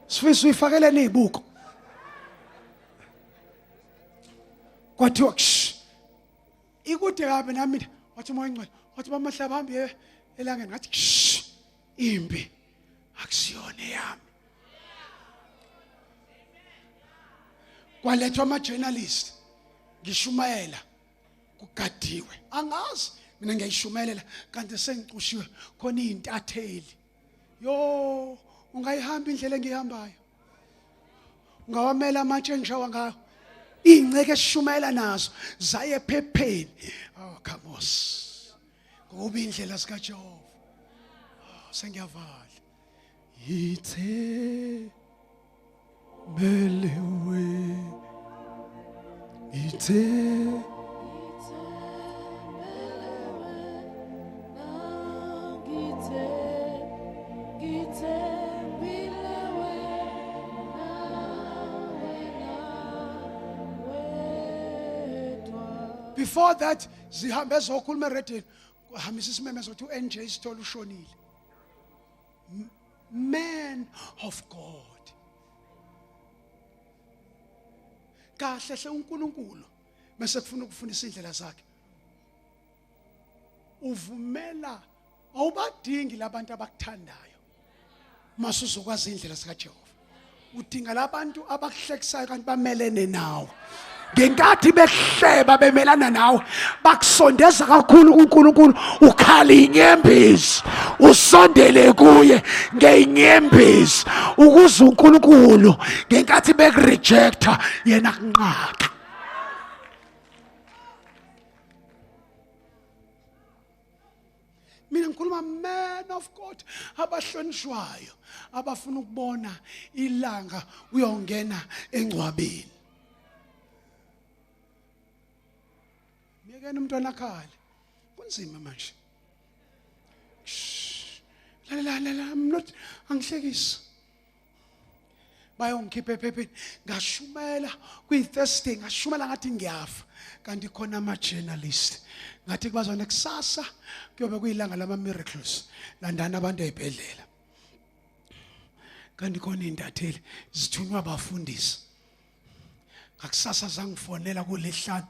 Sifisa uyifakele nezibuko kwathiwa ikude kabi nami wathi moya ngcwele wathi bamahlaba hambe elangeni ngathi impi akusiyona yami. Kwalethwa ama-journalist ngishumayela kugadiwe, angazi mina ngiyishumayela kanti sengicushiwe khona izintatheli. Yo ungayihamba indlela engihambayo, ungawamela amatshe engishawa ngayo, ingceke esishumayela nazo zaye ephepheni. Oh khamos ngoba indlela zika Jehova sengiyavala ithe belewe ithe before that zihambe zokhuluma eredeni kuhambisa isimeme sokuthi uNJ Sithole ushonile. Man of God. Kahle hle uNkulunkulu bese kufuna ukufundisa indlela zakhe. Uvumela awubadingi labantu abakuthandayo masuzokwazi indlela zika Jehova. Udinga labantu abakuhlekisayo kanti bamelene nawe. Ngenkathi behleba bemelana nawe bakusondeza kakhulu kuNkulunkulu, ukhala inyembezi usondele kuye ngeinyembezi ukuze uNkulunkulu ngenkathi bekurejecta yena kunqaka. Mina ngikhuluma man of God abahlonishwayo abafuna ukubona ilanga uyongena engcwabeni. Miyekeni umntwana akhale kunzima manje. La I'm not angihlekisi. Bayongikhipha ephepheni ngashumela kwi-Thursday, ngashumela ngathi ngiyafa, kanti khona ama-journalist ngathi kubazona kusasa kuyobe kuyilanga lama-miracles, landana abantu ezibhedlela, kanti khona indatheli zithunywa abafundisi. Ngakusasa zangifonela kuLesihlanu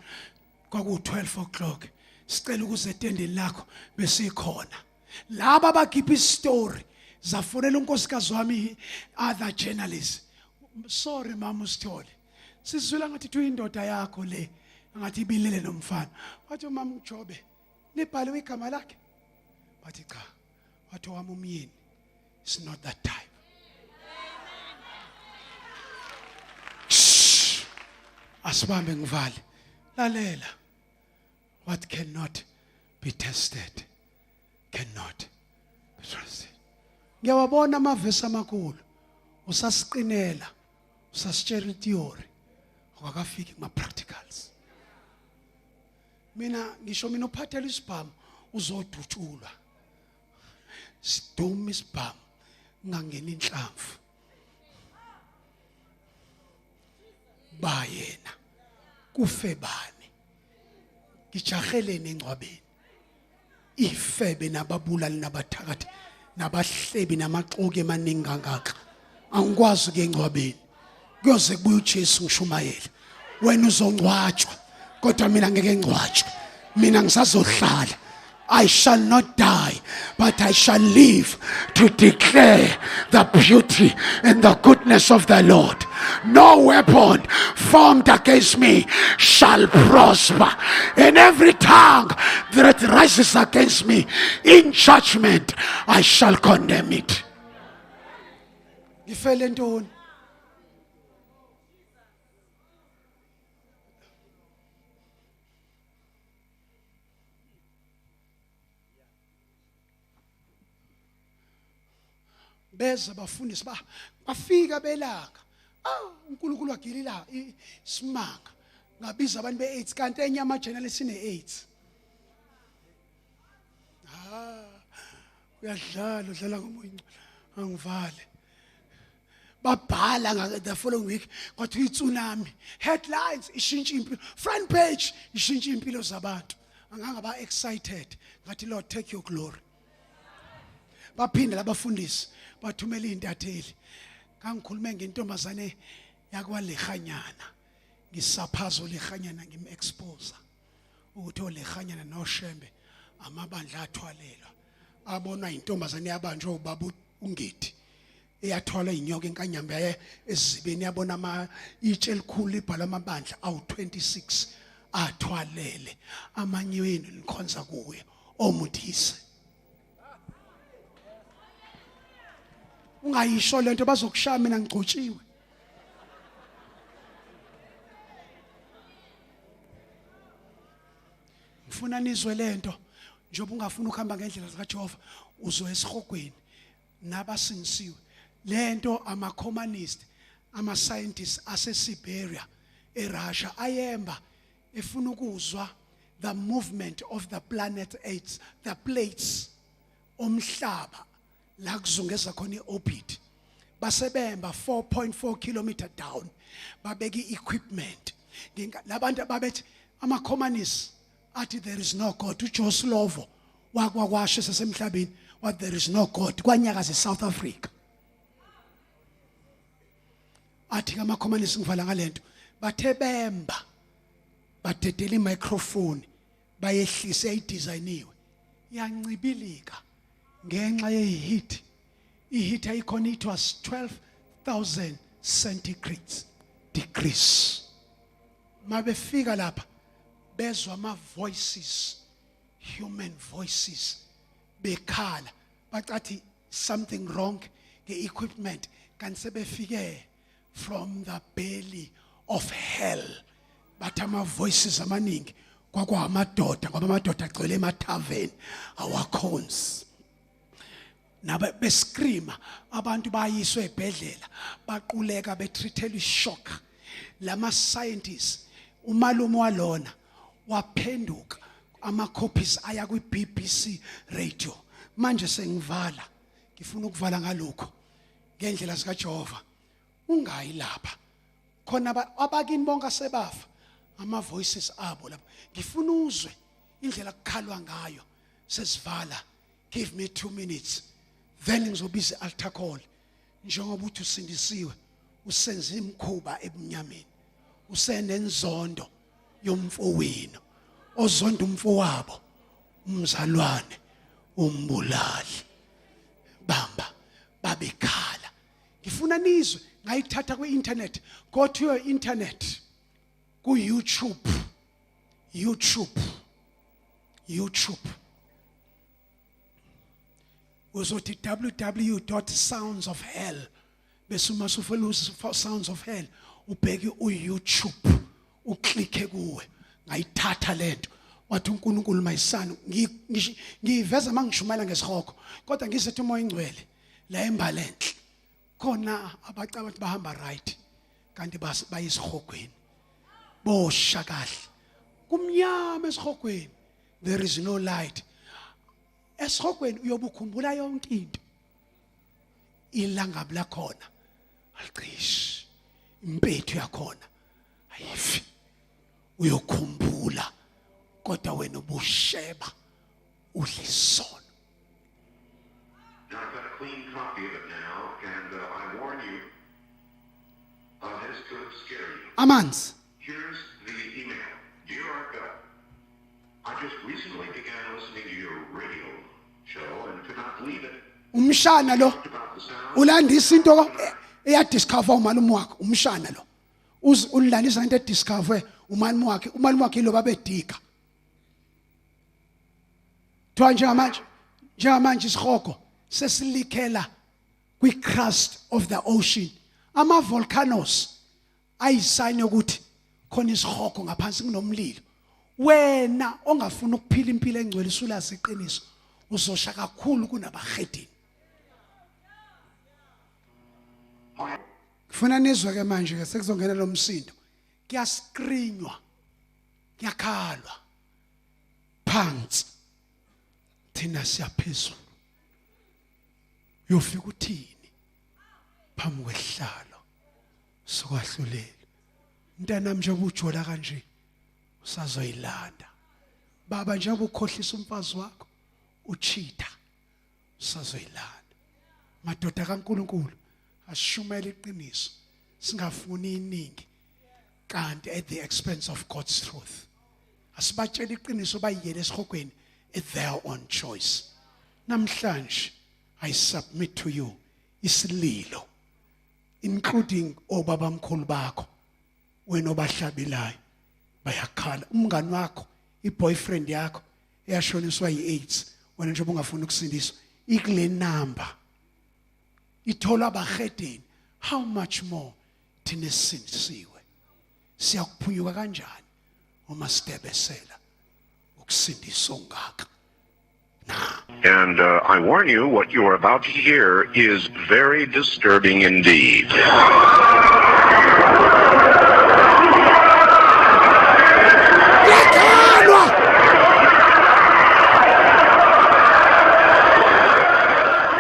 kwaku-12 o'clock, sicela ukuze etendeni lakho besikhona. Laba bakhipha istory zafonela unkosikazi wami other journalists. Sorry mama Sithole, sizwela ngathi tuyindoda yakho le ngathi ibilele nomfana. Wathi mama uJobe libhaliwe igama lakhe, bathi cha. Wathi wami umyeni, it's not that type. Asibambe ngivale. Lalela. What cannot be tested cannot be trusted. Ngiyawabona amavesi amakhulu usasiqinela, usasitshela theory akakafiki kuma practicals. Mina ngisho mina uphathela isibhamu uzodutshulwa, siduma isibhamu ngangena inhlamvu bayena kufe bani ngijahelene engcwabeni ifebe nababulali nabathakathi nabahlebi namaxoki emaningi kangaka angikwazi ke engcwabeni kuyoze kubuye uJesu ngishumayela wena uzongcwatshwa kodwa mina ngeke ngcwatshwe mina ngisazohlala I shall not die, but I shall live to declare the beauty and the goodness of the Lord. No weapon formed against me shall prosper, and every tongue that rises against me in judgment, I shall condemn it. Ngifele ntoni? Beza abafundisi bafika belanga uNkulunkulu wagilila isimanga ngabiza abantu be8 kanti enye amajene sine8 uyadlala udlala ngomoya angivale babhala the following week kwathi itsunami headlines ishintsha impilo front page ishintsha impilo zabantu angangaba excited ngathi Lord take your glory baphinde labafundisi bathumela intatheli kangikhulume ngentombazane yakwaLehanyana ngisaphazo leHanyana ngimexpose ukuthi oLehanyana noShembe amabandla athwalelwa abonwa intombazane yabanjwe ubaba uNgidi eyathwala inyoka enkanyamba yaye esizibeni yabona itshe elikhulu libhala amabandla awu26 athwalele amanye wenu nikhonza kuye omuthise ungayisho lento bazokushaya mina ngigcotshiwe ngifuna nizwe lento njengoba ungafuna ukuhamba ngendlela zikaJehova uzo esihogweni nabasingisiwe lento ama communist ama scientists aseSiberia eRussia ayemba efuna ukuzwa the movement of the planet 8 the plates omhlaba la kuzungeza khona iorbit basebemba 4.4 km down babeka equipment labantu ababethi ama communists athi there is no God uJoslovo wakwakwasho sesemhlabeni what there is no God kwanyakaza eSouth Africa athi ama communists ngivala ngalento bathe bemba badedela imicrophone bayehlisa idesigniwe yancibilika ngenxa yeheat iheat ayikhona it was 12,000 degrees mabefika lapha bezwa ama voices human voices bekhala bacathi something wrong ngeequipment kanti sebefike from the belly of hell but ama voices amaningi kwakwamadoda ngoba amadoda agcwele emathaveni awakhonzi naba bescreama abantu bayiswe ebhedlela baquleka betreathela ishock lama scientists umalume walona waphenduka ama copies aya kwi BBC radio manje sengivala ngifuna ukuvala ngalokho ngendlela zika Jehova ungayi lapha khona abakini bonke sebafa ama voices abo lapha ngifuna uzwe indlela kukhalwa ngayo sesivala give me 2 minutes then ngizobiza altar call njengoba uthi usindisiwe usenze imkhuba ebunyameni usenenzondo yomfowenu ozonda umfowabo umzalwane umbulali bamba babekhala ngifuna nizwe ngayithatha kwi-internet go to your internet ku YouTube uzothi www.soundsofhell bese uma usufuna sounds of hell ubheke uYouTube uklikhe kuwe ngayithatha lento wathi uNkulunkulu mayisana ngiveza mangishumayela ngesihoko kodwa ngisethi umoya ingcwele la embalenhle khona abacaba ukuthi bahamba right kanti bayisihogweni bosha kahle kumnyama esihogweni there is no light esihogweni uyobukhumbula yonke into ilanga lakhona aliqishi impethu yakhona ayifi uyokhumbula kodwa wena ubusheba udlisono a clean copy of it now, and I warn you, this could scare you. Amanzi. Here's the email. Dear Arca, I just recently began listening to your radio show and could not believe it. Umshana lo Talked about the sound. ulandisa into eyadiscover umalume wakhe umshana lo. Ulandisa into ediscover umalume wakhe lo babedika. Twa njengamanje isihogo sesilikela kwi-crust of the ocean. Ama volcanoes ayisign ukuthi khona isihogo ngaphansi kunomlilo. Wena ongafuna ukuphila impilo engcwele usulazi iqiniso uzosha kakhulu kunabahedini. Kufuna nizwe ke manje ke sekuzongena lo msindo. Kuyaskrinywa. Kuyakhalwa. Phansi. Thina siyaphezulu. Uyofika uthini? Phambi kwehlalo. Sokwahlulela. Mntanami njengoba ujola kanje usazoyilanda. Baba njengoba ukhohlisa umfazi wakho uchitha usazoyilanda. Madoda kaNkulunkulu ashumela iqiniso singafuni iningi kanti at the expense of God's truth. Asibatshela iqiniso bayiyele esihogweni at their own choice. Namhlanje I submit to you isililo including obaba mkhulu bakho wena obahlabelayo bayakhala umngani wakho iboyfriend yakho eyashoniswa yi-AIDS wena njengoba ungafuna ukusindiswa ikule number ithola abahedeni how much more thina sindisiwe siyakuphunyuka kanjani uma sidebesela ukusindiswa ongaka. And I warn you, what you are about to hear is very disturbing indeed.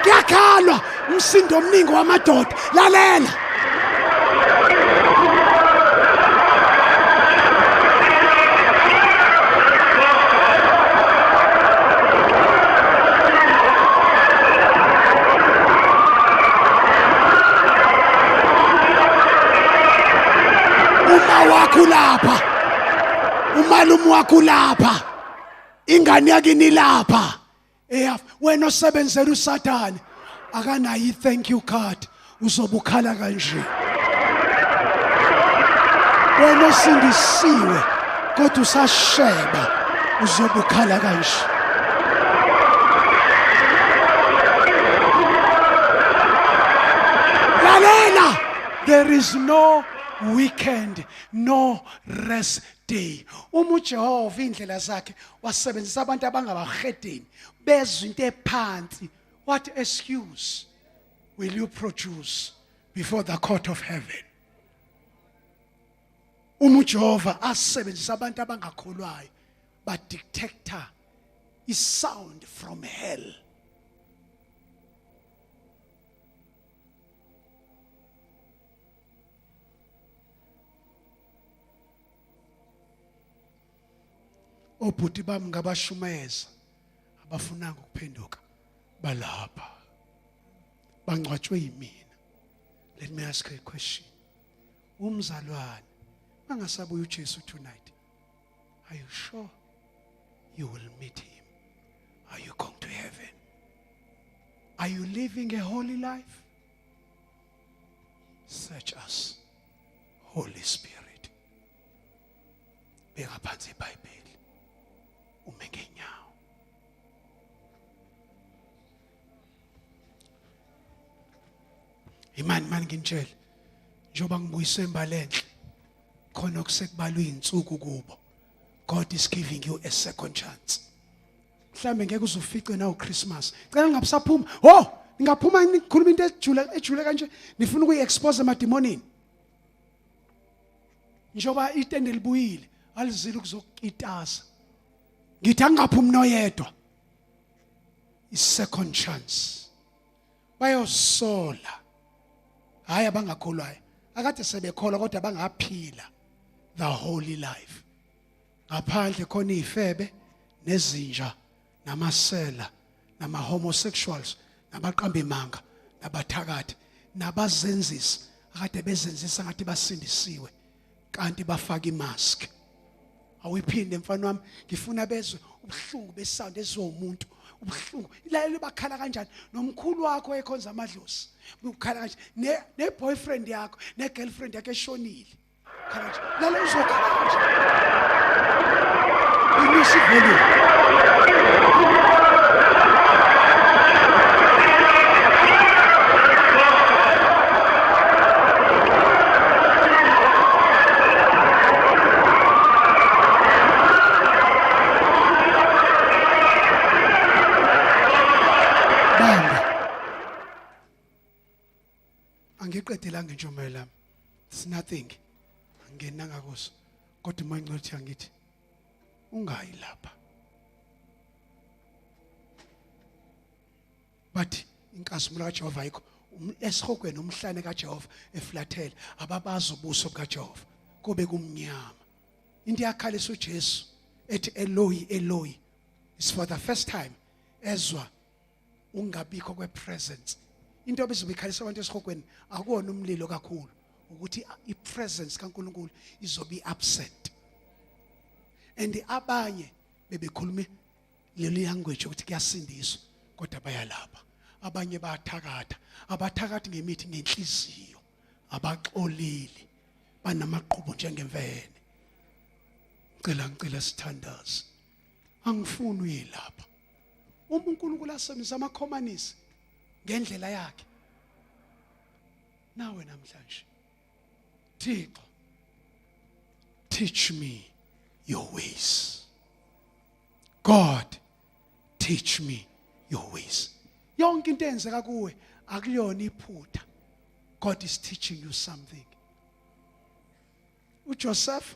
Kuyakhalwa umsindo omningi wamadoda lalela. Kulapha umalume wakho lapha ingane yakini lapha wena osebenzela uSathane akanayi thank you card uzobukhala kanje wena osindisiwe kodwa usasheba uzobukhala kanje. Lalela, there is no weekend, no rest day. Jehova indlela zakhe wasebenzisa abantu abangabahedeni bezwe into ephansi. What excuse will you produce before the court of heaven? Jehova asebenzisa abantu abangakholwayo ba detector is sound from hell. Obhuti bami ngabashumeza abafunanga ukuphenduka balapha bangcwatshwe yimina. Let me ask you a question. Umzalwane bangasabuya uJesu tonight, are you sure you will meet him? Are you going to heaven? Are you living a holy life? Search us, Holy Spirit. Beka phansi iBhayibheli ume ngenyawo. Imani ngintshela njoba ngibuyiswe embalenhle khona okusekubalwa izinsuku kubo. God is giving you a second chance. Mhlambe ngeke uzufice na uChristmas. Cela ngabusaphuma. Ningaphuma nikhuluma into ejule kanje nifuna ukuyiexpose emademonini. Njoba itende libuyile alizile ukuzokitasa. Ngithi angaphumi noyedwa. Second chance. Bayosola. Hayi abangakholwayo. Akade sebekholwa kodwa bangaphila the holy life. Ngaphandle khona izifebe nezinja namasela nama homosexuals nabaqamba imanga nabathakathi nabazenzisi akade bezenzisa ngathi basindisiwe kanti bafaka imask. Awuyiphinde mfana wami ngifuna bezwe ubuhlungu besound ezomuntu ubuhlungu ilaleli bakhala kanjani nomkhulu wakho ekhonza amadlozi ukhala kanjani ne boyfriend yakho ne girlfriend yakhe eshonile khala nje lalo uzokhala kanjani inisho volume. Angiqedelanga intshumayelo yami. It's nothing. Angenanga kuso. Kodwa uMangcwele uthi angithi ungayi lapha. But inkasimulo kaJehova ayikho. Esihogweni umhlane kaJehova eflathele ababazi ubuso kaJehova kube kumnyama. Into yakhalisa uJesu ethi Eloi Eloi is for the first time ezwa ungabikho kwepresence. Into ebizobikhalisa abantu esihogweni akuwona umlilo kakhulu ukuthi ipresence kaNkulunkulu izobe absent. And abanye bebekhuluma leli language ukuthi kuyasindiswa kodwa bayalapha. Abanye bayathakatha, abathakathi ngemithi ngenhliziyo, abaxolile, banamaqhubu njengemvene. Ngicela sithandaze. Angifuni uyelapha. Uma uNkulunkulu asebenzisa amakhomanisi ngendlela yakhe nawe namhlanje Thixo teach me your ways. God teach me your ways. Yonke into eyenzeka kuwe akuyona iphutha. God is teaching you something. uJoseph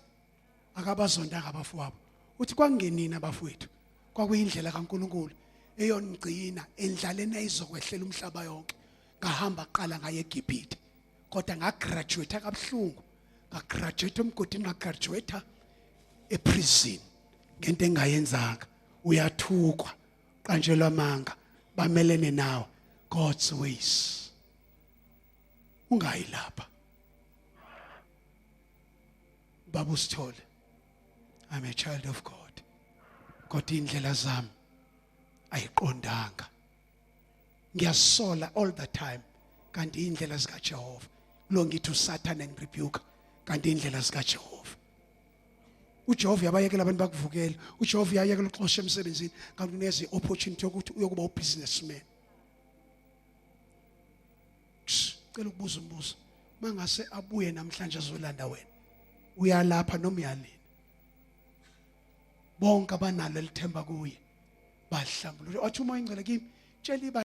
akabazondanga abafowabo uthi kwangenini abafowethu kwakuyindlela kaNkulunkulu eyongcina endlaleni eyizokwehlela umhlaba yonke ngahamba qala ngaye eGibhithe kodwa ngagraduate kabuhlungu ngagraduate umgodini ngagraduate eprison ngento engayenzanga uyathukwa qanjelwa amanga bamelene nawe God's ways ungayi lapha Baba Sithole I'm a child of God kodwa indlela zami ayiqondanga ngiyasola all the time kanti indlela zika Jehova lo ngithi uSatan and rebuke kanti indlela zika Jehova uJehova yabayekela abantu bakuvukela uJehova yayekela uxosha emsebenzini kanti uneze opportunity yokuthi uyokuba ubusinessman cela ukubuza umbuzo mangase abuye namhlanje azolanda wena uyalapha noma uyalini bonke abanalo elithemba kuye bahlambulule athi uma ingcele kimi tshela